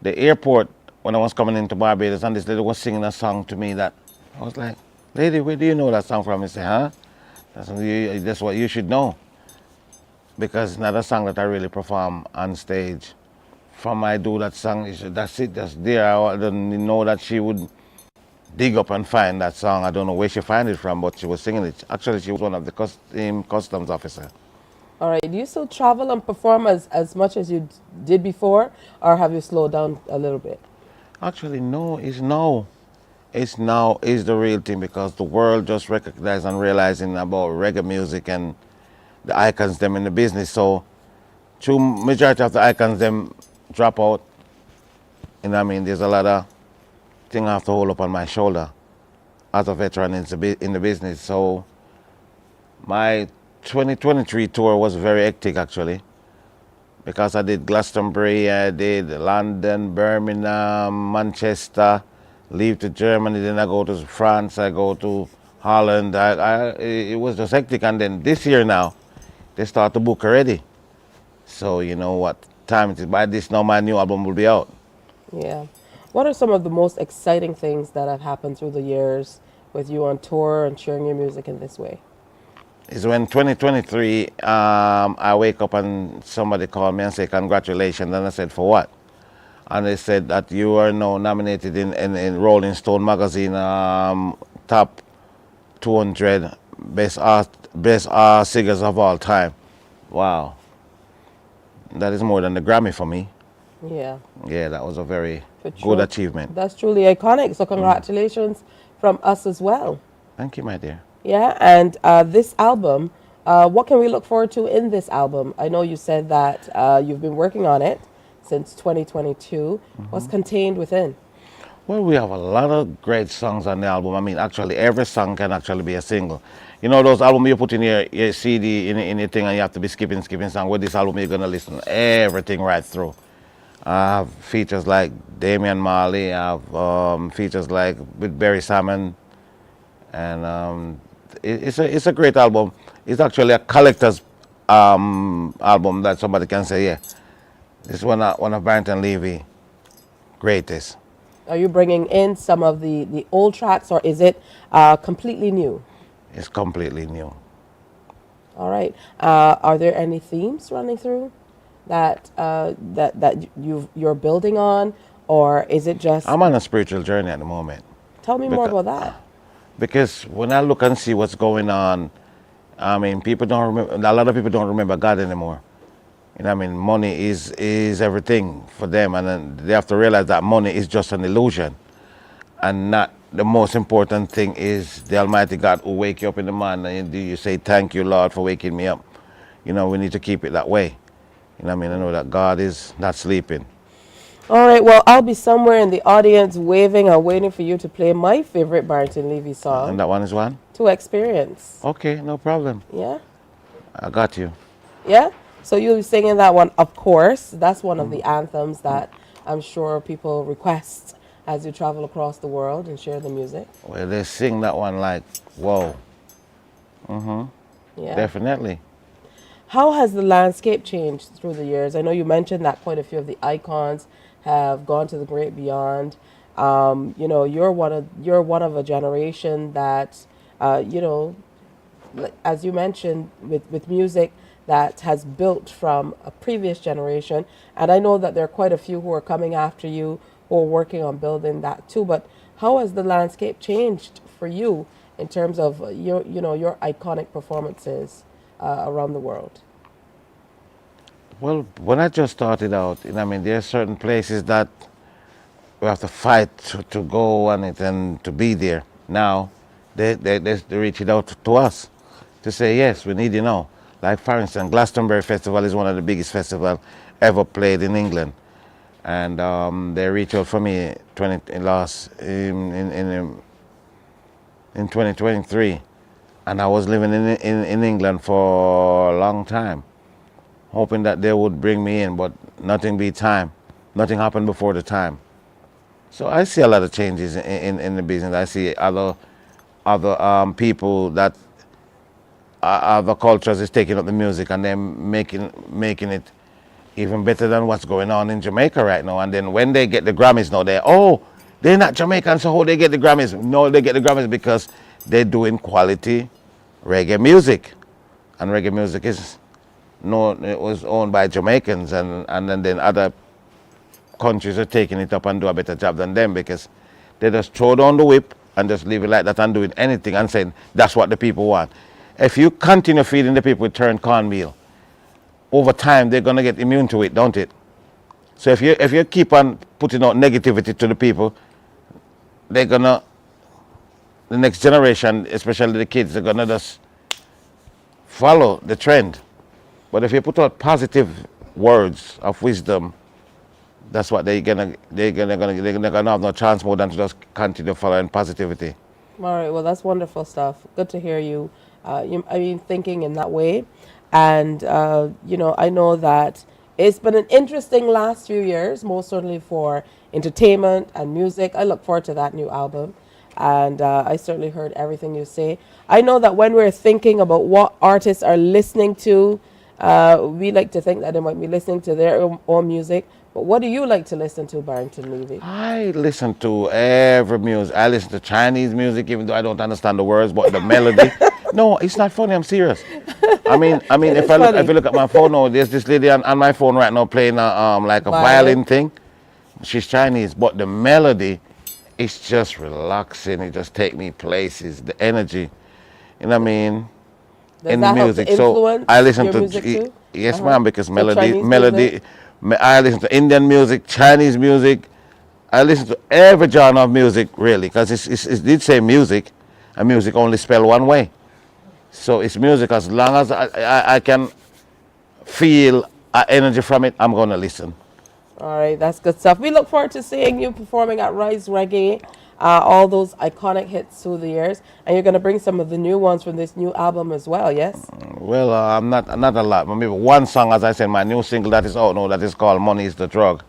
airport when I was coming into Barbados, and this lady was singing a song to me that I was like, "Lady, where do you know that song from?" She said, "Huh? That's what you should know." Because it's not a song that I really perform on stage. From I do that song, that's it, that's there. I didn't know that she would dig up and find that song. I don't know where she found it from, but she was singing it. Actually, she was one of the customs officer. All right. Do you still travel and perform as much as you did before, or have you slowed down a little bit? Actually, no. It's now. It's now is the real thing, because the world just recognized and realizing about reggae music and the icons them in the business. So, true majority of the icons them drop out. You know what I mean? There's a lot of thing I have to hold up on my shoulder as a veteran in the business. So, my 2023 tour was very hectic actually, because I did Glastonbury, I did London, Birmingham, Manchester, leave to Germany, then I go to France, I go to Holland. It was just hectic. And then this year now, they start to book already. So you know what time it is. By this now, my new album will be out. Yeah. What are some of the most exciting things that have happened through the years with you on tour and sharing your music in this way? Is when 2023, I wake up and somebody called me and said, "Congratulations." And I said, "For what?" And they said that you are now nominated in Rolling Stone magazine, top 200 best singers of all time. Wow. That is more than the Grammy for me. Yeah. Yeah, that was a very good achievement. That's truly iconic. So congratulations from us as well. Thank you, my dear. Yeah, and this album, what can we look forward to in this album? I know you said that you've been working on it since 2022. What's contained within? Well, we have a lot of great songs on the album. I mean, actually, every song can actually be a single. You know those albums you put in your CD, in your thing, and you have to be skipping song. With this album, you're going to listen everything right through. I have features like Damian Marley. I have features like with Barry Salmon. And it's a great album. It's actually a collector's album that somebody can say, yeah, it's one of Barrington Levy greatest. Are you bringing in some of the old tracks, or is it completely new? It's completely new. All right. Are there any themes running through that you're building on, or is it just? I'm on a spiritual journey at the moment. Tell me more about that. Because when I look and see what's going on, I mean, people don't remember. A lot of people don't remember God anymore. You know, I mean, money is everything for them, and then they have to realize that money is just an illusion, and not the most important thing is the Almighty God who wake you up in the morning and you say, "Thank you, Lord, for waking me up." You know, we need to keep it that way. You know, I mean, I know that God is not sleeping. All right, well, I'll be somewhere in the audience waving or waiting for you to play my favorite Barrington Levy song. And that one is one? To Experience. Okay, no problem. Yeah? I got you. Yeah? So you'll be singing that one, of course. That's one of the anthems that I'm sure people request as you travel across the world and share the music. Well, they sing that one like, whoa. Yeah. Definitely. How has the landscape changed through the years? I know you mentioned that quite a few of the icons have gone to the great beyond. You know, you're one of a generation that, you know, as you mentioned, with music that has built from a previous generation. And I know that there are quite a few who are coming after you who are working on building that too. But how has the landscape changed for you in terms of your iconic performances around the world? Well, when I just started out, I mean, there are certain places that we have to fight to go on it and to be there. Now, they reach it out to us to say, yes, we need you now. Like, for instance, Glastonbury Festival is one of the biggest festivals ever played in England. And they reached out for me in 2023. And I was living in England for a long time, hoping that they would bring me in, but nothing beat time. Nothing happened before the time. So I see a lot of changes in the business. I see other people that other cultures is taking up the music and then making it even better than what's going on in Jamaica right now. And then when they get the Grammys now, they're not Jamaican, so how they get the Grammys? No, they get the Grammys because they're doing quality reggae music. And reggae music it was owned by Jamaicans, and then other countries are taking it up and do a better job than them because they just throw down the whip and just leave it like that and doing anything and saying that's what the people want. If you continue feeding the people with turned cornmeal, over time they're gonna get immune to it, don't it? So if you keep on putting out negativity to the people, the next generation, especially the kids, they're gonna just follow the trend. But if you put out positive words of wisdom, that's what they're gonna have no chance more than to just continue following positivity. All right, well, that's wonderful stuff. Good to hear you. Thinking in that way, and I know that it's been an interesting last few years, most certainly for entertainment and music. I look forward to that new album, and I certainly heard everything you say. I know that when we're thinking about what artists are listening to, we like to think that they might be listening to their own music. But what do you like to listen to, Barrington Levy? I listen to every music. I listen to Chinese music, even though I don't understand the words, but the melody. No, it's not funny. I'm serious. I mean, if you look at my phone now, there's this lady on my phone right now playing like a violin thing. She's Chinese, but the melody, it's just relaxing. It just takes me places. The energy, in the music. So I listen to yes, ma'am, because melody. I listen to Indian music, Chinese music. I listen to every genre of music, really, because it did say music, and music only spelled one way. So it's music. As long as I can feel energy from it, I'm going to listen. All right, that's good stuff. We look forward to seeing you performing at Rise Reggae, all those iconic hits through the years, and you're going to bring some of the new ones from this new album as well, yes? Well, I'm not a lot, but maybe one song, as I said, my new single that is out now, that is called Money is the Drug.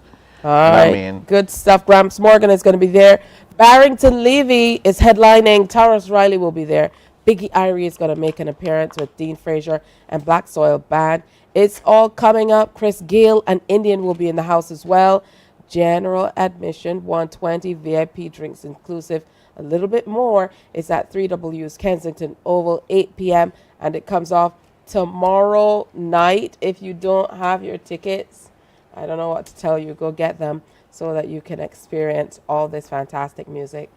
All right, good stuff. Gramps Morgan is going to be there. Barrington Levy is headlining. Taurus Riley will be there. Biggie Irie is going to make an appearance with Dean Fraser and Black Soil Band. It's all coming up. Chris Gale and Indian will be in the house as well. General admission, 120, VIP drinks inclusive. A little bit more. It's at 3W's Kensington Oval, 8 p.m. And it comes off tomorrow night. If you don't have your tickets, I don't know what to tell you. Go get them so that you can experience all this fantastic music.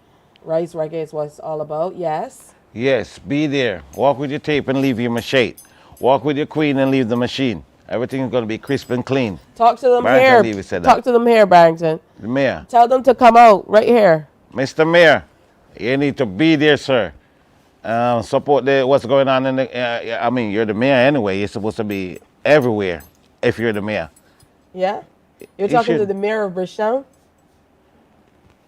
Rise Reggae is what it's all about, yes? Yes, be there. Walk with your tape and leave your machete. Walk with your queen and leave the machine. Everything is going to be crisp and clean. Talk to them here. Talk to them here, Barrington. The mayor. Tell them to come out right here. Mr. Mayor, you need to be there, sir. Support what's going on in the. You're the mayor anyway. You're supposed to be everywhere if you're the mayor. Yeah? You're talking to the mayor of Bridgetown?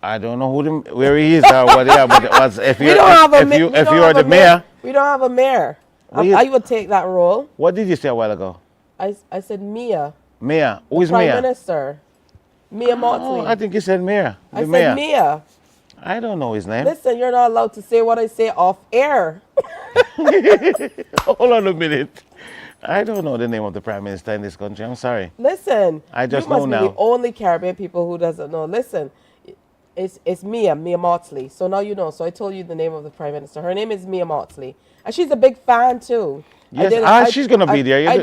I don't know where he is or what. Yeah, but if you are the mayor, we don't have a mayor. I would take that role. What did you say a while ago? I said Mia. Mayor. Who is Prime mayor? Minister. Mia Motley. I think you said mayor. I said Mia. I don't know his name. Listen, you're not allowed to say what I say off air. Hold on a minute. I don't know the name of the Prime Minister in this country. I'm sorry. Listen. I just you must know be now. the only Caribbean people who doesn't know. Listen. It's Mia Motley. So now you know. So I told you the name of the Prime Minister. Her name is Mia Motley. And she's a big fan too. Yes, she's going to be there. I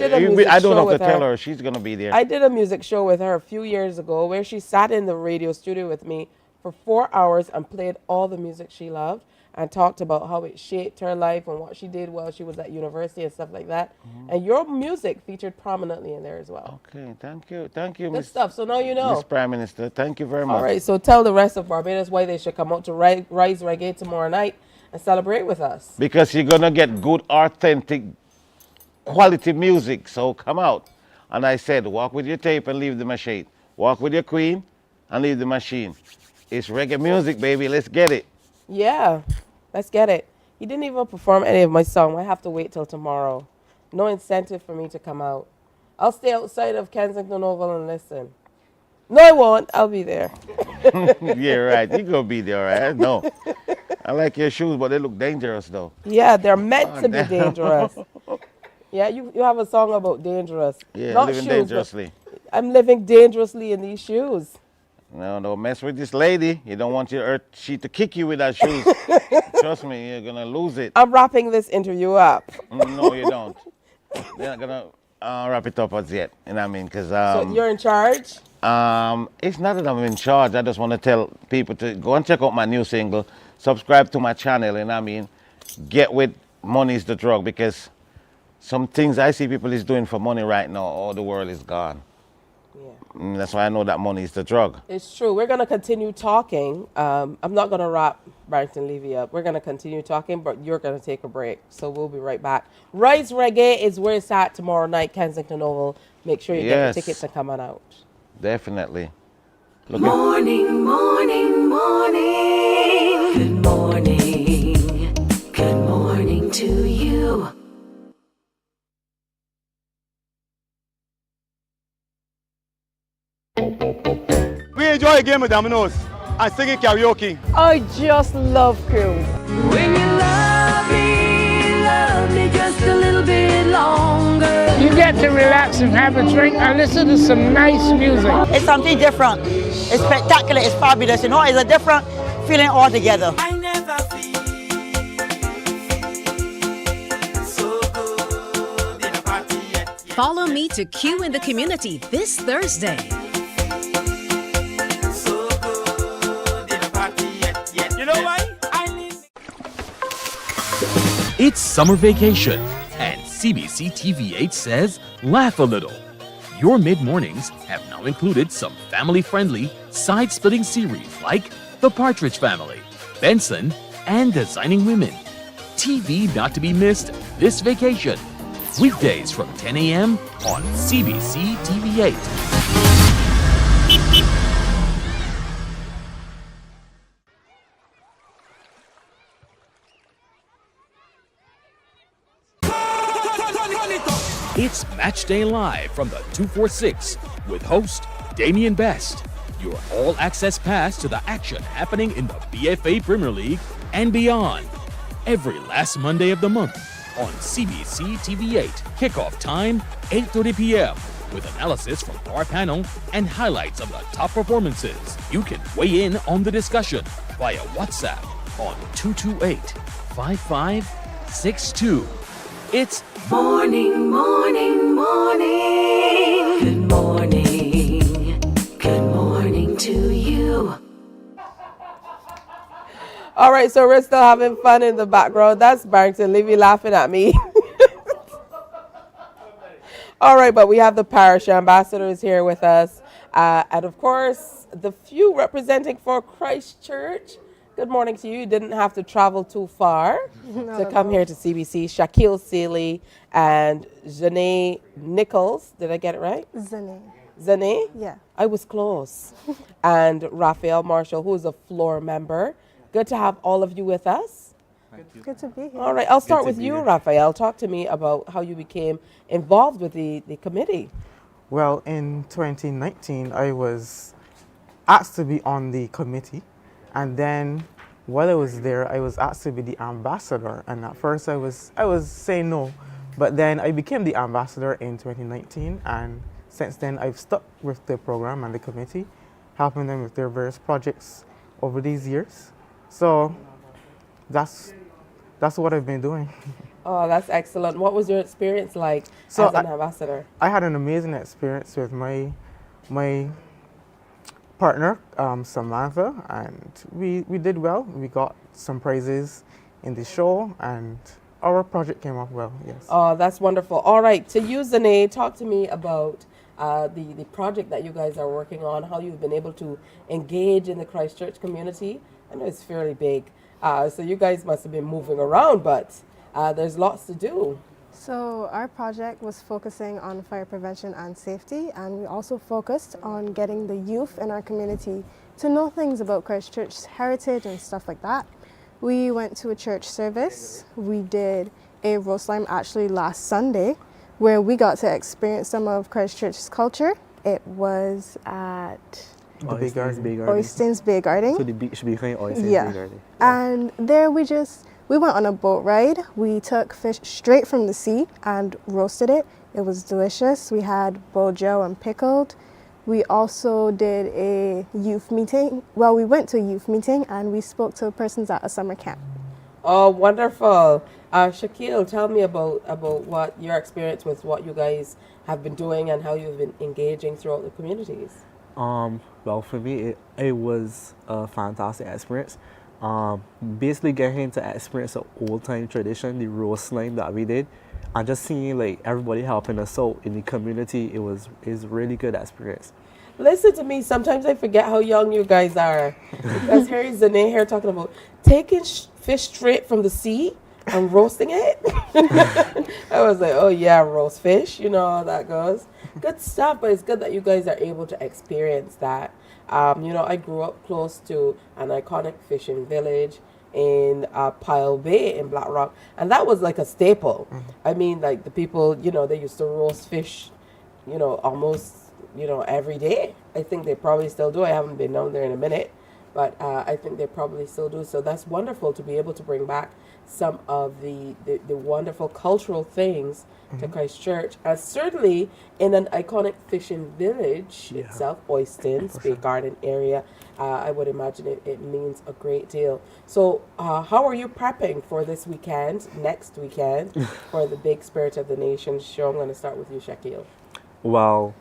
don't have to tell her. She's going to be there. I did a music show with her a few years ago where she sat in the radio studio with me for 4 hours and played all the music she loved and talked about how it shaped her life and what she did while she was at university and stuff like that. And your music featured prominently in there as well. Okay, thank you. Thank you, Good stuff. So now you know. Miss Prime Minister. Thank you very much. All right, so tell the rest of Barbados why they should come out to Rise Reggae tomorrow night and celebrate with us. Because you're going to get good, authentic, quality music. So come out. And I said, walk with your tape and leave the machine. Walk with your queen and leave the machine. It's reggae music, baby. Let's get it. Yeah, let's get it. He didn't even perform any of my song. I have to wait till tomorrow. No incentive for me to come out. I'll stay outside of Kensington Oval and listen. No, I won't. I'll be there. Yeah, right. You're going to be there, all right? No. I like your shoes, but they look dangerous, though. Yeah, they're meant to be dangerous. Yeah, you have a song about dangerous. Yeah, not living shoes, dangerously. I'm living dangerously in these shoes. No, don't mess with this lady. You don't want she to kick you with that shoes. Trust me, you're going to lose it. I'm wrapping this interview up. No, you don't. They're not going to wrap it up as yet. You know what I mean? Because so you're in charge? It's not that I'm in charge. I just want to tell people to go and check out my new single. Subscribe to my channel, you know what I mean? Get with Money is the Drug, because some things I see people is doing for money right now, all the world is gone. Yeah. That's why I know that money is the drug. It's true. We're going to continue talking. I'm not going to wrap Barrington Levy up. We're going to continue talking, but you're going to take a break. So we'll be right back. Rise Reggae is where it's at tomorrow night, Kensington Oval. Make sure you get your tickets and come on out. Definitely. Morning, morning, morning. Good morning. Good morning to you. We enjoy a game of dominoes and singing karaoke. I just love cruise. When you love me just a little bit longer. You get to relax and have a drink and listen to some nice music. It's something different. It's spectacular. It's fabulous. You know, it's a different feeling altogether. I never feel so good in a party yet. Follow me to Q in the Community this Thursday. So good in a party yet. You know why? It's summer vacation, and CBC TV8 says laugh a little. Your mid-mornings have now included some family-friendly, side-splitting series like The Partridge Family, Benson, and Designing Women. TV not to be missed this vacation. Weekdays from 10 a.m. on CBC TV8. It's Match Day Live from the 246 with host Damian Best. Your all-access pass to the action happening in the BFA Premier League and beyond. Every last Monday of the month on CBC TV8. Kickoff time, 8:30 p.m. with analysis from our panel and highlights of the top performances. You can weigh in on the discussion via WhatsApp on 228-5562. It's Morning, morning, morning. Good morning. Good morning to you. All right, so we're still having fun in the background. That's Barrington Levy laughing at me. All right, but we have the parish ambassadors here with us. And of course, the few representing for Christchurch. Good morning to you. You didn't have to travel too far to come here to CBC. Shaquille Seeley and Janae Nichols. Did I get it right? Zane? Yeah. I was close. And Raphael Marshall, who is a floor member. Good to have all of you with us. Good to be here. All right, I'll start with you, Raphael. Talk to me about how you became involved with the committee. Well, in 2019, I was asked to be on the committee. And then while I was there, I was asked to be the ambassador. And at first I was saying no. But then I became the ambassador in 2019. And since then, I've stuck with the program and the committee, helping them with their various projects over these years. So that's what I've been doing. Oh, that's excellent. What was your experience like as an ambassador? I had an amazing experience with my partner, Samantha, and we did well. We got some prizes in the show, and our project came off well, yes. Oh, that's wonderful. All right, to you, Zane, talk to me about the project that you guys are working on, how you've been able to engage in the Christchurch community. I know it's fairly big, so you guys must have been moving around, but there's lots to do. So our project was focusing on fire prevention and safety, and we also focused on getting the youth in our community to know things about Christchurch's heritage and stuff like that. We went to a church service. We did a roast lamb actually last Sunday, where we got to experience some of Christchurch's culture. It was at Oyston's Bay Garden. So the beach behind Oyston's Yeah. Bay Garden. And there we went on a boat ride. We took fish straight from the sea and roasted it. It was delicious. We had bojo and pickled. We also did a youth meeting. Well, we went to a youth meeting and we spoke to persons at a summer camp. Oh, wonderful. Shaquille, tell me about what your experience with what you guys have been doing and how you've been engaging throughout the communities. Well, for me, it was a fantastic experience. Basically getting to experience the old-time tradition, the roast lamb that we did, and just seeing like everybody helping us out in the community, it's a really good experience. Listen to me, sometimes I forget how young you guys are. Because here's Zane here talking about taking fish straight from the sea and roasting it. I was like, oh yeah, roast fish, you know how that goes. Good stuff, but it's good that you guys are able to experience that. I grew up close to an iconic fishing village in Pile Bay in Black Rock, and that was like a staple. I mean, like the people, they used to roast fish, almost, every day. I think they probably still do. I haven't been down there in a minute, but I think they probably still do. So that's wonderful to be able to bring back some of the wonderful cultural things to Christchurch, and certainly in an iconic fishing village itself, Oyston's Bay Garden area. I would imagine it means a great deal. So how are you prepping for this weekend, next weekend, for the big Spirit of the Nation show? I'm going to start with you, Shaquille. Well,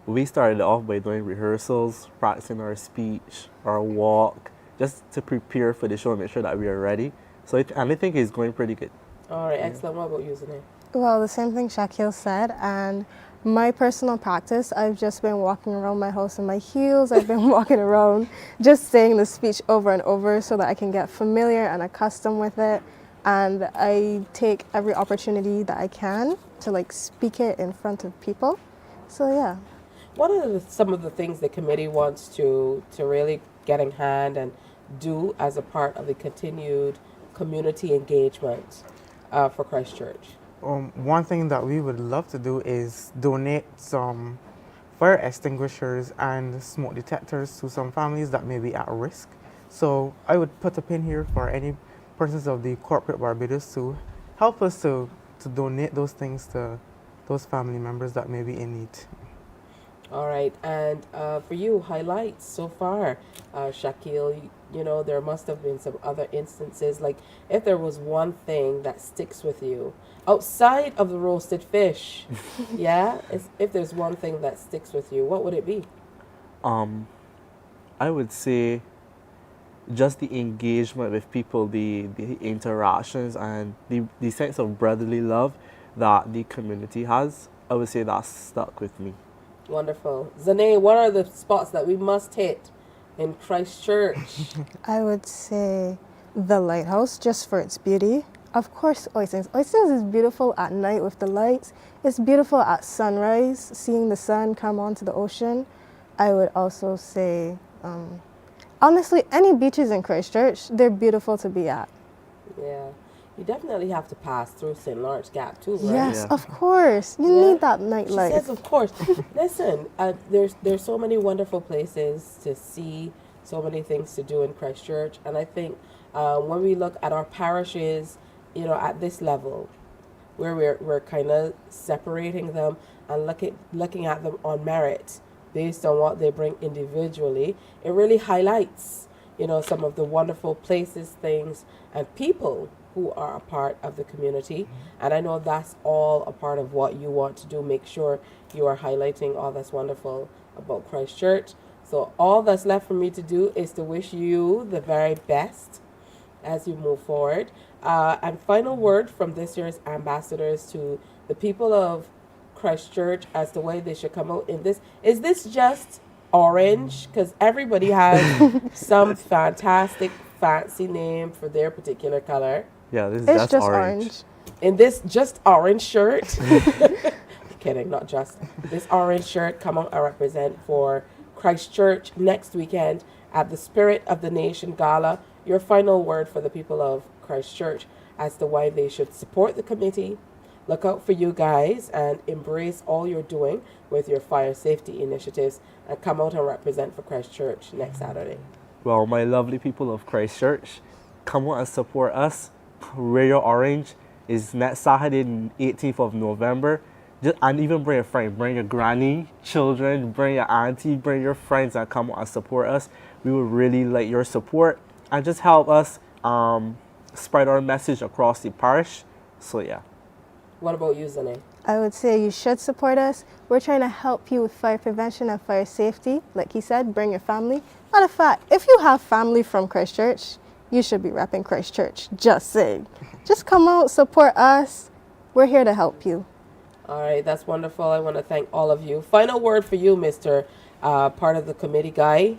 we started off by doing rehearsals, practicing our speech, our walk, just to prepare for the show and make sure that we are ready. So I think it's going pretty good. All right, excellent. What about you, Zane? Well, the same thing Shaquille said, and my personal practice, I've just been walking around my house in my heels. I've been walking around just saying the speech over and over so that I can get familiar and accustomed with it. And I take every opportunity that I can to speak it in front of people. So yeah. What are some of the things the committee wants to really get in hand and do as a part of the continued community engagement for Christchurch? One thing that we would love to do is donate some fire extinguishers and smoke detectors to some families that may be at risk. So I would put a pin here for any persons of the corporate Barbados to help us to donate those things to those family members that may be in need. All right, and for you, highlights so far, Shaquille, there must have been some other instances, like if there was one thing that sticks with you, outside of the roasted fish, if there's one thing that sticks with you, what would it be? I would say just the engagement with people, the interactions, and the sense of brotherly love that the community has. I would say that's stuck with me. Wonderful. Zane, what are the spots that we must hit in Christchurch? I would say the lighthouse, just for its beauty. Of course, Oyston's. Oyston's is beautiful at night with the lights. It's beautiful at sunrise, seeing the sun come onto the ocean. I would also say, honestly, any beaches in Christchurch, they're beautiful to be at. Yeah. You definitely have to pass through St. Lawrence Gap too, right? Yes, of course. You need that nightlife. She says, of course. Listen, there's so many wonderful places to see, so many things to do in Christchurch, and I think when we look at our parishes, at this level, where we're kind of separating them and looking at them on merit based on what they bring individually, it really highlights, some of the wonderful places, things, and people who are a part of the community. And I know that's all a part of what you want to do. Make sure you are highlighting all that's wonderful about Christchurch. So all that's left for me to do is to wish you the very best as you move forward. And final word from this year's ambassadors to the people of Christchurch as to why they should come out in this. Is this just orange? Because everybody has some fantastic, fancy name for their particular color. Yeah, this is It's just orange. In this just orange shirt. Kidding, not just. This orange shirt, come out and represent for Christchurch next weekend at the Spirit of the Nation Gala. Your final word for the people of Christchurch as to why they should support the committee, look out for you guys, and embrace all you're doing with your fire safety initiatives, and come out and represent for Christchurch next Saturday. Well, my lovely people of Christchurch, come out and support us. Wear your orange. Is next Saturday, 18th of November. And even bring a friend, bring your granny, children, bring your auntie, bring your friends, and come out and support us. We would really like your support and just help us spread our message across the parish. So yeah. What about you, Zane? I would say you should support us. We're trying to help you with fire prevention and fire safety. Like he said, bring your family. Matter of fact, if you have family from Christchurch, you should be repping Christchurch. Just saying. Just come out, support us. We're here to help you. All right, that's wonderful. I want to thank all of you. Final word for you, Mr. Part of the committee guy.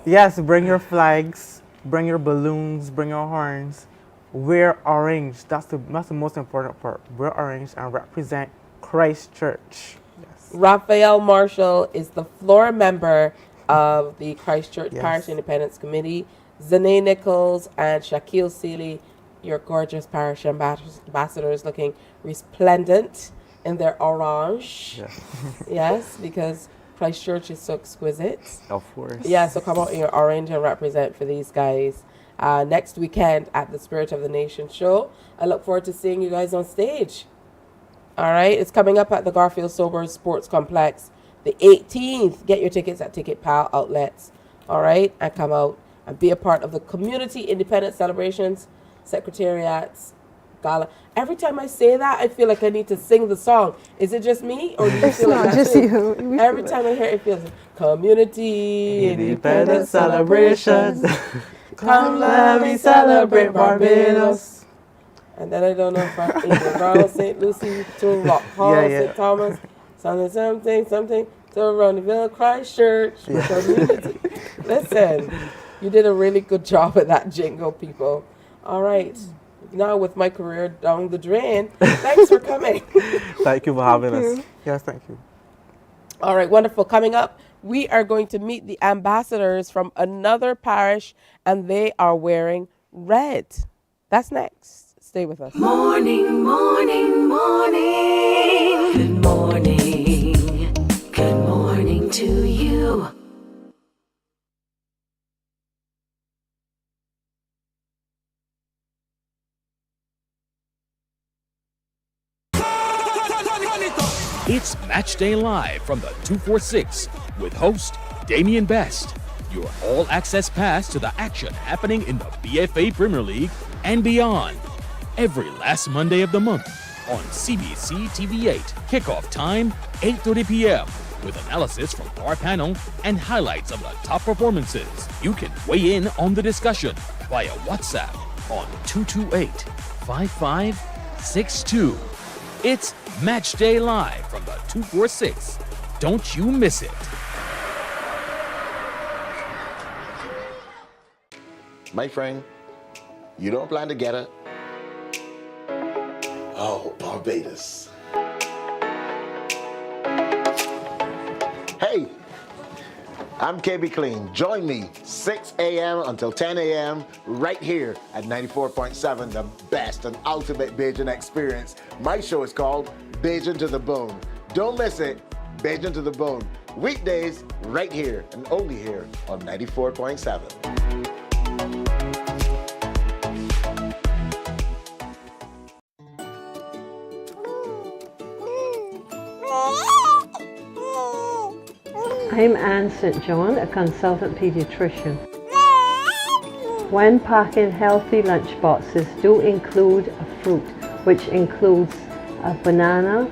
Yes, bring your flags, bring your balloons, bring your horns. Wear orange. That's the most important part. Wear orange and represent Christchurch. Yes. Raphael Marshall is the floor member of the Christchurch Parish Independence Committee. Zane Nichols and Shaquille Seeley, your gorgeous parish ambassadors, looking resplendent in their orange. Yeah. Yes, because Christchurch is so exquisite. Of course. Yeah, so come out in your orange and represent for these guys next weekend at the Spirit of the Nation show. I look forward to seeing you guys on stage. All right, it's coming up at the Garfield Sobers Sports Complex the 18th. Get your tickets at Ticket Pal outlets. All right, and come out and be a part of the Community Independence Celebrations Secretariat's Gala. Every time I say that, I feel like I need to sing the song. Is it just me, or do you feel like that's just you? Every time I hear it, it feels like Community Independence Celebrations. Come let me celebrate Barbados. And then I don't know if I'm in the Royal St. Lucie to Rock Hall, St. Thomas, something, to Roniville, Christchurch. Community. Listen, you did a really good job at that jingle, people. All right. Now with my career down the drain, thanks for coming. Thank you for having us. Yes, thank you. All right, wonderful. Coming up, we are going to meet the ambassadors from another parish, and they are wearing red. That's next. Stay with us. Morning, morning, morning. Good morning. Good morning to you. It's Match Day Live from the 246 with host Damian Best, your all-access pass to the action happening in the BFA Premier League and beyond. Every last Monday of the month on CBC TV8. Kickoff time, 8:30 p.m. with analysis from our panel and highlights of the top performances. You can weigh in on the discussion via WhatsApp on 228-5562. It's Match Day Live from the 246. Don't you miss it. My friend, you don't plan to get it? Oh, Barbados. Hey, I'm KB Clean. Join me 6 a.m. until 10 a.m. right here at 94.7, the best and ultimate Bajan experience. My show is called Bajan to the Bone. Don't miss it, Bajan to the Bone. Weekdays right here and only here on 94.7. I'm Anne St. John, a consultant pediatrician. When packing healthy lunch boxes, do include a fruit, which includes a banana,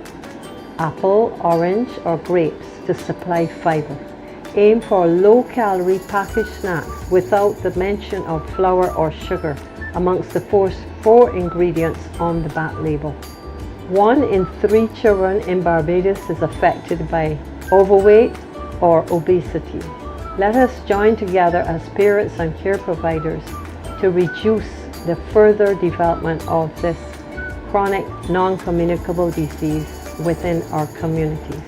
apple, orange, or grapes to supply fiber. Aim for low-calorie packaged snacks without the mention of flour or sugar amongst the first 4 ingredients on the back label. 1 in 3 children in Barbados is affected by overweight or obesity. Let us join together as parents and care providers to reduce the further development of this chronic non-communicable disease within our communities.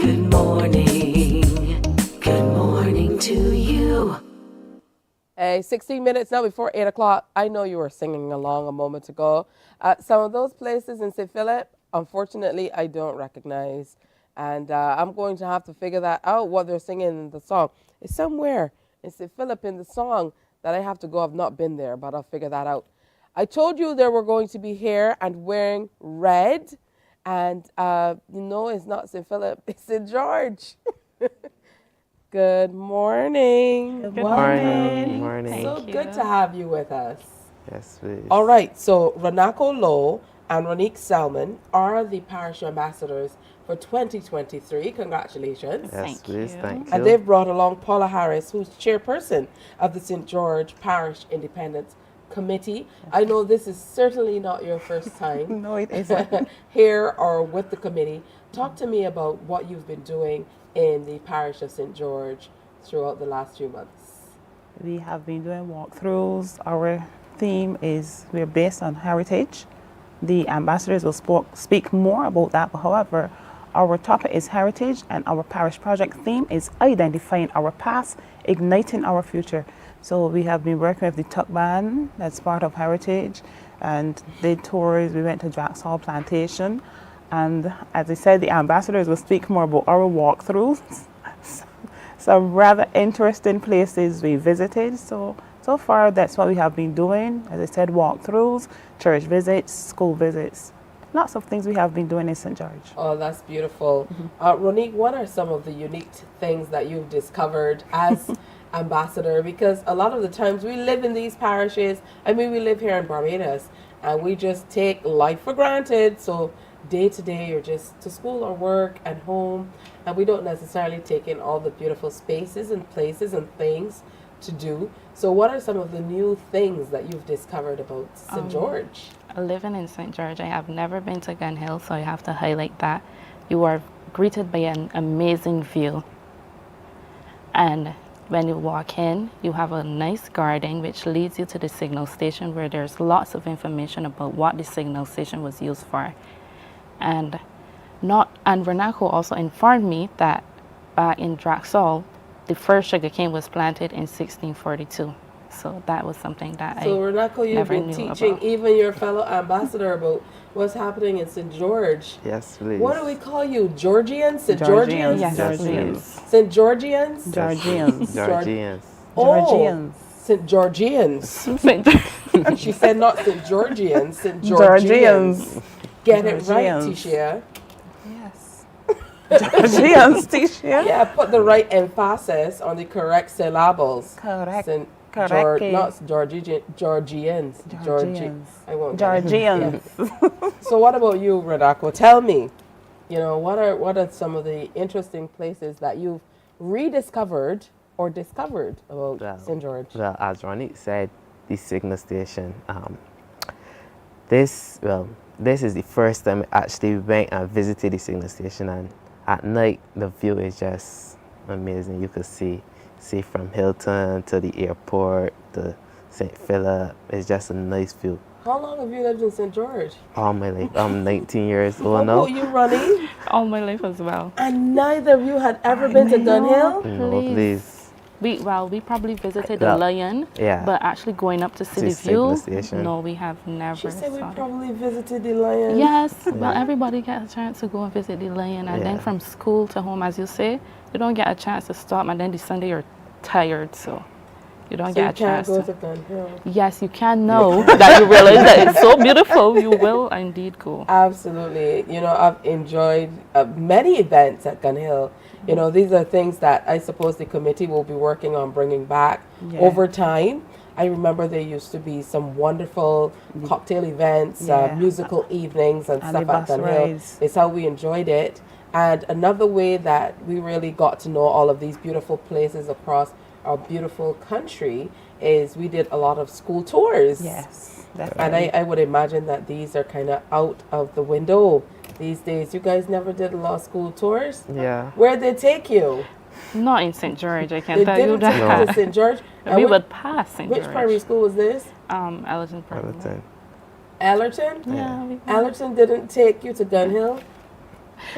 Good morning. Good morning to you. Hey, 16 minutes now before 8 o'clock. I know you were singing along a moment ago. Some of those places in St. Philip, unfortunately, I don't recognize. And I'm going to have to figure that out, what they're singing in the song. It's somewhere in St. Philip in the song that I have to go. I've not been there, but I'll figure that out. I told you there were going to be here and wearing red. And, it's not St. Philip, it's St. George. Good morning. Good morning. Morning. So good to have you with us. Yes, please. All right, so Ranako Lowe and Ronique Selman are the parish ambassadors for 2023. Congratulations. Yes, please. Thank you. And they've brought along Paula Harris, who's chairperson of the St. George Parish Independent Committee. I know this is certainly not your first time No, it isn't. here or with the committee. Talk to me about what you've been doing in the parish of St. George throughout the last few months. We have been doing walkthroughs. Our theme is we're based on heritage. The ambassadors will speak more about that. However, our topic is heritage, and our parish project theme is identifying our past, igniting our future. So we have been working with the Tuck Band, that's part of heritage, and did tours. We went to Draxhall Plantation. And as I said, the ambassadors will speak more about our walkthroughs. Some rather interesting places we visited. So far, that's what we have been doing. As I said, walkthroughs, church visits, school visits. Lots of things we have been doing in St. George. Oh, that's beautiful. Ronique, what are some of the unique things that you've discovered as ambassador? Because a lot of the times we live in these parishes. I mean, we live here in Barbados, and we just take life for granted. So day to day, you're just to school or work and home, and we don't necessarily take in all the beautiful spaces and places and things to do. So what are some of the new things that you've discovered about St. George? Living in St. George, I have never been to Gun Hill, so I have to highlight that. You are greeted by an amazing view. And when you walk in, you have a nice garden which leads you to the signal station, where there's lots of information about what the signal station was used for. And Renako also informed me that back in Draxhall, the first sugarcane was planted in 1642. So that was something that So Renako, you've never been knew teaching about. even your fellow ambassador about what's happening in St. George. Yes, please. What do we call you? Georgians? St. Georgians. Georgians? Yes, please. St. Georgians? Georgians. Georgians. Oh, St. Georgians. She said not St. Georgians, St. Georgians. Get it right, Georgians. Tisha. Yes. Georgians, Tisha. Yeah, put the right emphasis on the correct syllables. Correct. Not Georgians. Georgians. I won't get it. Georgians. Yeah. So what about you, Renako? Tell me, what are some of the interesting places that you've rediscovered or discovered about St. George? Well, as Ronique said, the signal station. This is the first time I actually went and visited the signal station, and at night the view is just amazing. You could see from Hilton to the airport to St. Philip. It's just a nice view. How long have you lived in St. George? All my life. I'm 19 years old How now. about you, Ronnie? All my life as well. And neither of you had ever been to Gun Hill? No, please. We probably visited the Lion, yeah. but actually going up to see the signal view, station. no, we have never. She said we saw that. probably visited the Lion. Yes, well, everybody gets a chance to go and visit the Lion, and then from school to home, as you say, you don't get a chance to stop, and then the Sunday you're tired, so you don't get a chance to Gun Hill. Yes, you can know that you realize that it's so beautiful. You will indeed go. Absolutely. I've enjoyed many events at Gun Hill. These are things that I suppose the committee will be working on bringing back over time. I remember there used to be some wonderful cocktail events, musical evenings and stuff at Gun Hill. It's how we enjoyed it. And another way that we really got to know all of these beautiful places across our beautiful country is we did a lot of school tours. Yes, And definitely. I would imagine that these are kind of out of the window these days. You guys never did a lot of school tours? Yeah. Where'd they take you? Not in St. George, I can They tell you didn't take you that. to St. George? And We which- would pass St. Which George. primary school was this? Allerton Primary. Allerton? Yeah. Allerton didn't take you to Gun Hill?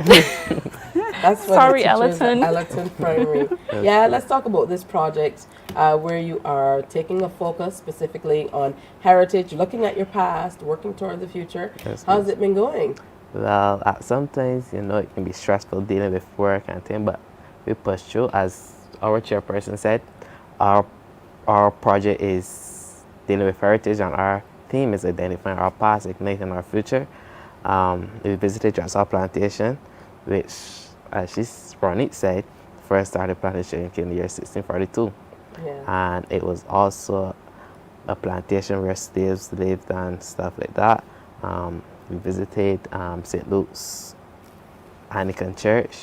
That's what Sorry, the teachers at Allerton. Allerton Primary. Yeah, let's talk about this project where you are taking a focus specifically on heritage, looking at your past, working toward the future. Yes, How's it been going? Well, sometimes, you know, it can be stressful dealing with work and things, but we push through. As our chairperson said, our project is dealing with heritage, and our theme is identifying our past, igniting our future. We visited Draxall Plantation, which, as Ronnie said, first started plantation in the year 1642. Yeah. And it was also a plantation where slaves lived and stuff like that. We visited St. Luke's Anglican Church,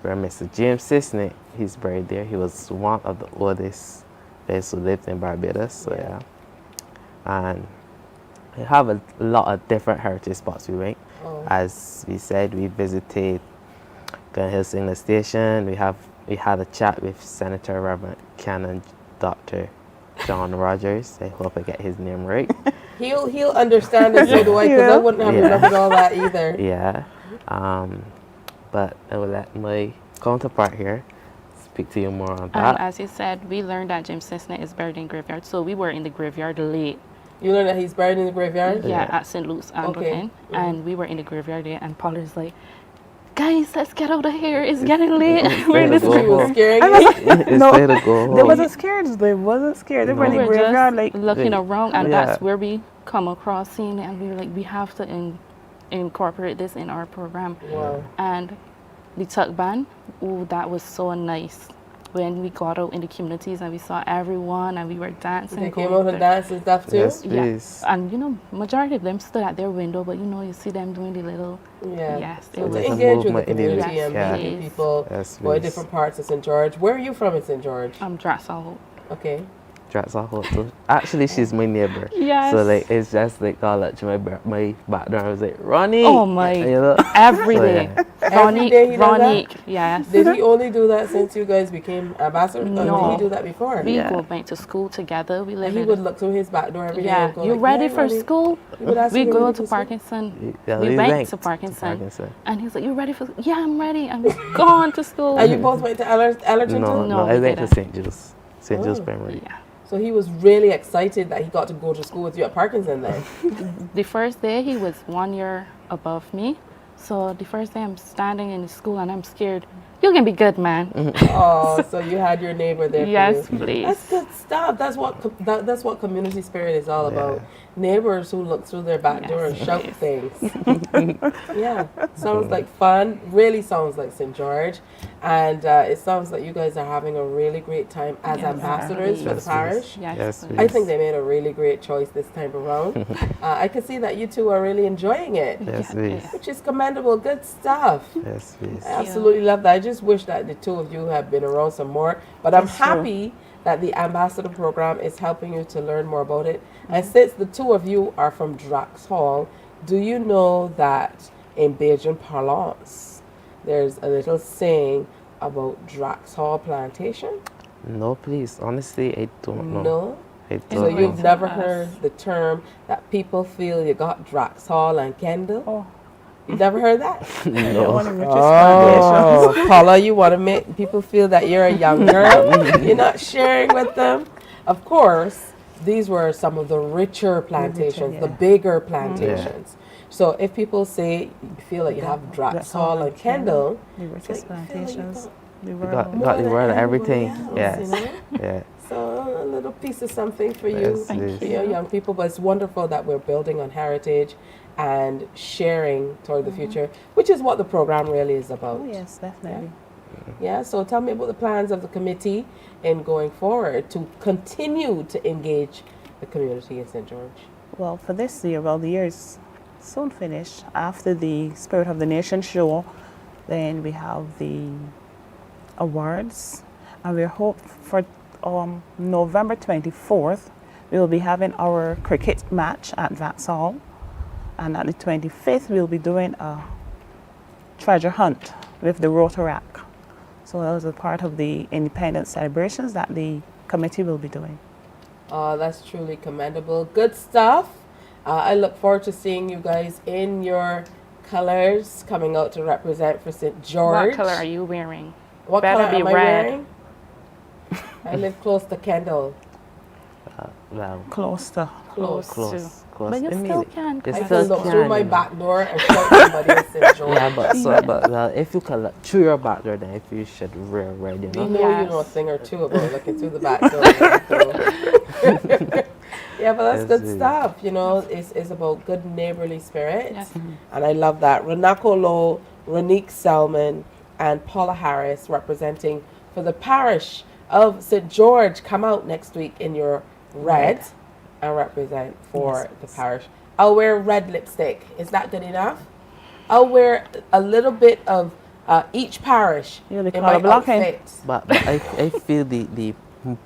where Mr. James Sisney, he's buried there. He was one of the oldest guys who lived in Barbados. So yeah. And we have a lot of different heritage spots we went. Oh. As we said, we visited Gun Hill Signal Station. We had a chat with Senator Reverend Canon Dr. John Rogers. I hope I get his name right. He'll understand it, so do I, because I wouldn't have remembered all that either. Yeah. But I will let my counterpart here speak to you more on that. As you said, we learned that James Sisney is buried in graveyard, so we were in the graveyard late. You learned that he's buried in the graveyard? Yeah, at St. Luke's Anglican. And we were in the graveyard there, and Paul is like, guys, let's get out of here. It's getting late. We're in this scaring They wasn't scared. They wasn't scared. They were in the were graveyard, just like looking around, and Yeah. that's where we come across seeing it, and we were like, we have to incorporate this in our program. Wow. And the tuck band, ooh, that was so nice. When we got out in the communities and we saw everyone and we were dancing. They came out and danced and stuff too? Yes, Yeah. please. And you know, majority of them stood at their window, but you know, you see them doing the little. Yeah. Yes, So it to was engage with the movement in the community and yeah. meeting people Yes, who are in please. different parts of St. George. Where are you from in St. George? I'm Draxall. Okay. Draxall too. Actually, she's my neighbor. Yes. So like, it's just like all up to my back door. I was like, Ronnie. Oh my! You know? Every So, day. yeah. Every day he does Ronnie, that? yes. Did he only do that since you guys became ambassadors? Or No. did he do that before? We go back to school together. We live And he in would look through his back door every day Yeah, and go you like, ready "Yeah, for Ronnie." school? He would ask We you, go "Ready to for school?" Parkinson. Yeah, we we went went to to Parkinson. Parkinson. And he's like, you ready for Yeah, I'm ready. And we gone to school. And you both went to Allerton No, too? no, I we went to didn't. St. Jude's. St. Jude's Oh. Primary. Yeah. So he was really excited that he got to go to school with you at Parkinson then. The first day he was 1 year above me. So the first day I'm standing in the school and I'm scared. You can be good, man. Oh, so you had your neighbor there for Yes, you. please. That's good stuff. That's what community spirit is all about. Neighbors who look through their back door and shout things. Yeah, sounds like fun. Really sounds like St. George, and it sounds like you guys are having a really great time as ambassadors for the parish. Yes, I think they made a really great choice this time around. I can see that you two are really enjoying it. Yes, please. Which is commendable. Good stuff. Yes, please. I absolutely love that. I just wish that the two of you had been around some more. But I'm That's true. happy that the ambassador program is helping you to learn more about it. And since the two of you are from Draxall, do you know that in Bajan parlance, there's a little saying about Draxall plantation? No, please. Honestly, I don't know. No? I don't So know. you've never heard the term that people feel you got Draxall and Kendall? Oh. You've never heard that? No. One of the richest Oh, plantations. Paula, you want to make people feel that you're a young girl? You're not sharing with them? Of course, these were some of the richer plantations, the bigger plantations. So if people say you feel like you have Draxall and Kendall, The richest plantations. The You world. got the world and everything. else, Yes. you know? Yeah. So a little piece of something for you, Yes, for please. your young people. But it's wonderful that we're building on heritage and sharing toward the future, which is what the program really is about. Oh, yes, definitely. Yeah, so tell me about the plans of the committee in going forward to continue to engage the community in St. George. Well, for this year, well, the year is soon finished. After the Spirit of the Nation show, Then we have the awards, and we hope for November 24th, we will be having our cricket match at Vaxhall, and at the 25th, we'll be doing a treasure hunt with the Rotaract. So those are part of the independence celebrations that the committee will be doing. That's truly commendable. Good stuff. I look forward to seeing you guys in your colors coming out to represent for St. George. What color are you wearing? What Better color be am I red. wearing? I live close to Kendall. Well, Close to. Close. But you still can. I can look through my back door and shout somebody in St. George. Yeah, but well, if you can look through your back door, then if you should wear red, you know. We know you know a thing or two about looking through the back door. Yeah, but that's good stuff. You know, it's about good neighborly spirit. Yes. And I love that. Renako Lowe, Ronique Selman, and Paula Harris representing for the parish of St. George come out next week in your red and represent for the parish. I'll wear red lipstick. Is that good enough? I'll wear a little bit of each parish in my outfit. But I feel the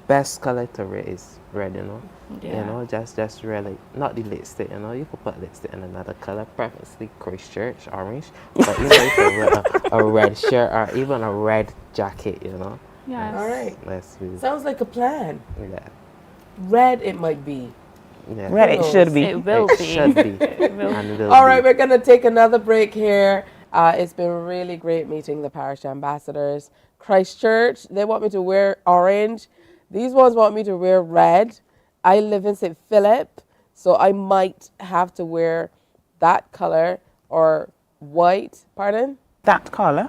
best color to wear is red, you know. Yeah. You know, just really not the lipstick, you know. You could put lipstick in another color, preferably Christchurch orange. But you know, you could wear a red shirt or even a red jacket, you know. Yes. All right. Let's do. Sounds like a plan. Yeah. Red it might be. Yeah. Red it should be. It will It be. should be. It will. And it'll All right, be. we're going to take another break here. It's been really great meeting the parish ambassadors. Christchurch, they want me to wear orange. These ones want me to wear red. I live in St. Philip, so I might have to wear that color or white. Pardon? That color?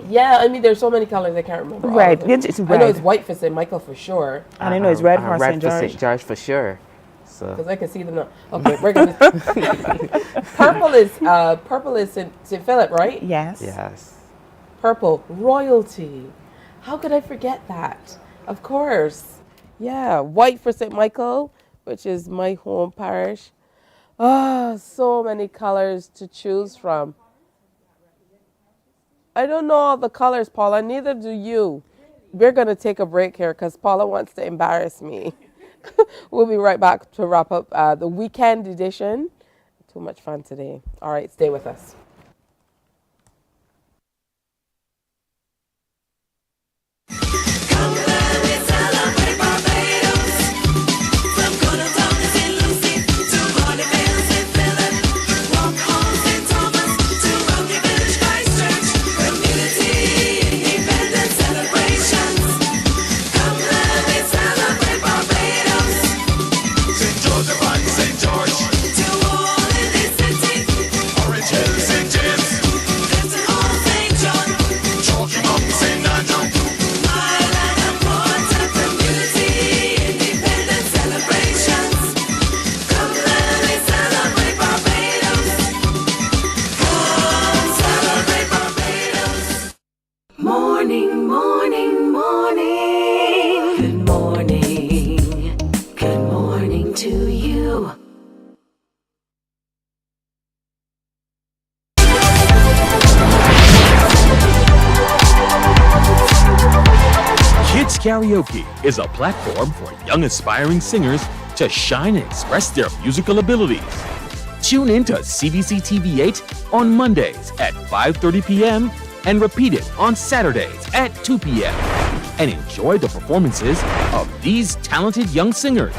Yeah, I mean, there's so many colors I can't remember. all Red. of them. It's I know red. it's white for St. Michael for sure. And I know it's red for red St. for George. St. George for sure. So Because I can see them now. Okay, we're going to... Purple is St. Philip, right? Yes. yes. Purple, royalty. How could I forget that? Of course. Yeah, white for St. Michael, which is my home parish. So many colors to choose from. I don't know all the colors, Paula. Neither do you. We're going to take a break here because Paula wants to embarrass me. We'll be right back to wrap up the weekend edition. Too much fun today. All right, stay with us. Morning, morning, morning. Good morning. Good morning to you. Kids Karaoke is a platform for young aspiring singers to shine and express their musical abilities. Tune in to CBC TV 8 on Mondays at 5:30 p.m. and repeat it on Saturdays at 2 p.m. and enjoy the performances of these talented young singers.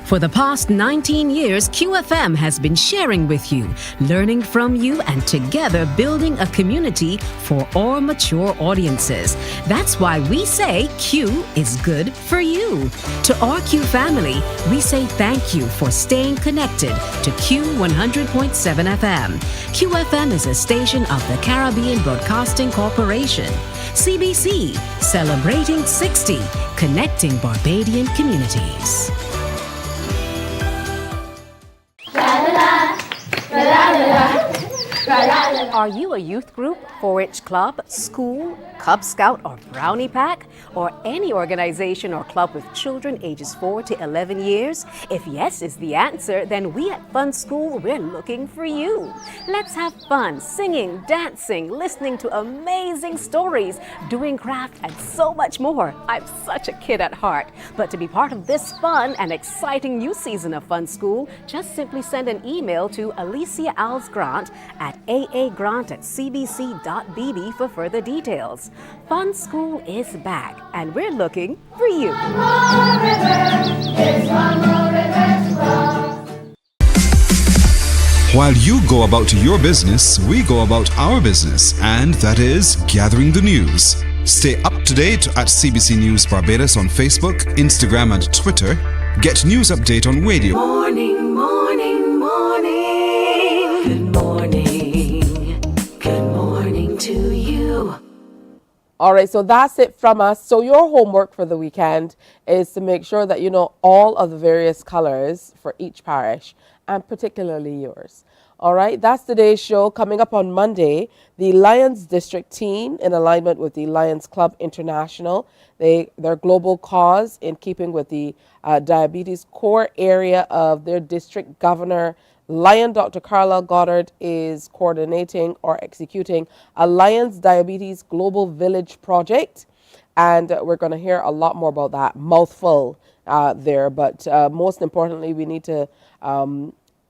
For the past 19 years, QFM has been sharing with you, learning from you, and together building a community for all mature audiences. That's why we say Q is good for you. To our Q family, we say thank you for staying connected to Q 100.7 FM. QFM is a station of the Caribbean Broadcasting Corporation. CBC, celebrating 60, connecting Barbadian communities. Are you a youth group, 4-H club, school, Cub Scout or Brownie Pack, or any organization or club with children ages 4 to 11 years? If yes is the answer, then we at Fun School, we're looking for you. Let's have fun singing, dancing, listening to amazing stories, doing craft, and so much more. I'm such a kid at heart. But to be part of this fun and exciting new season of Fun School, just simply send an email to Alicia Alves Grant at aagrant@cbc.bb for further details. Fun School is back, and we're looking for you. While you go about your business, we go about our business, and that is gathering the news. Stay up to date at CBC News Barbados on Facebook, Instagram, and Twitter. Get news update on radio. Morning, morning, morning. Good morning. Good morning to you. All right, so that's it from us. So your homework for the weekend is to make sure that you know all of the various colors for each parish, and particularly yours. All right, that's today's show. Coming up on Monday, the Lions District team, in alignment with the Lions Club International, their global cause in keeping with the diabetes core area of their district governor, Lion Dr. Carla Goddard, is coordinating or executing a Lions Diabetes Global Village project. And we're going to hear a lot more about that. Mouthful there. But most importantly, we need to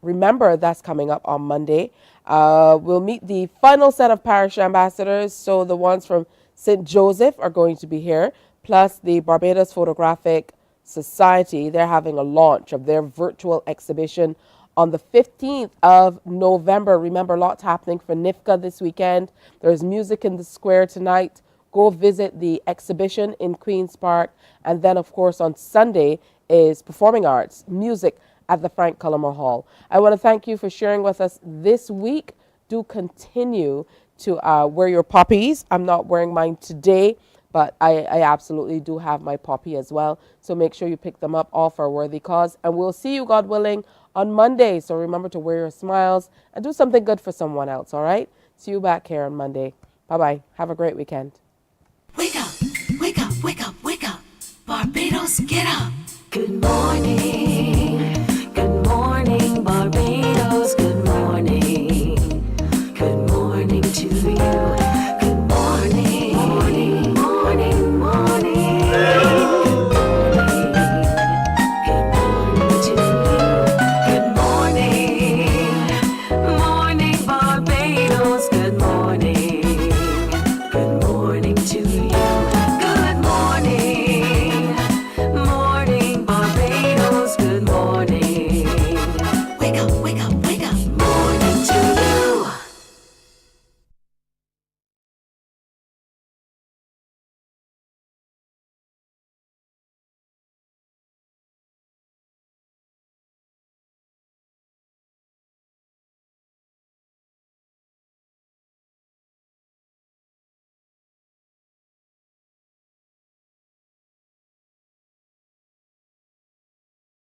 remember that's coming up on Monday. We'll meet the final set of parish ambassadors. So the ones from St. Joseph are going to be here, plus the Barbados Photographic Society. They're having a launch of their virtual exhibition on the 15th of November. Remember, lots happening for NIFCA this weekend. There's music in the square tonight. Go visit the exhibition in Queen's Park. And then, of course, on Sunday is performing arts, music at the Frank Cullimore Hall. I want to thank you for sharing with us this week. Do continue to wear your poppies. I'm not wearing mine today, but I absolutely do have my poppy as well. So make sure you pick them up, all for a worthy cause. And we'll see you, God willing, on Monday. So remember to wear your smiles and do something good for someone else, all right? See you back here on Monday. Bye-bye. Have a great weekend. Wake up, wake up, wake up, wake up. Barbados, get up. Good morning, Barbados.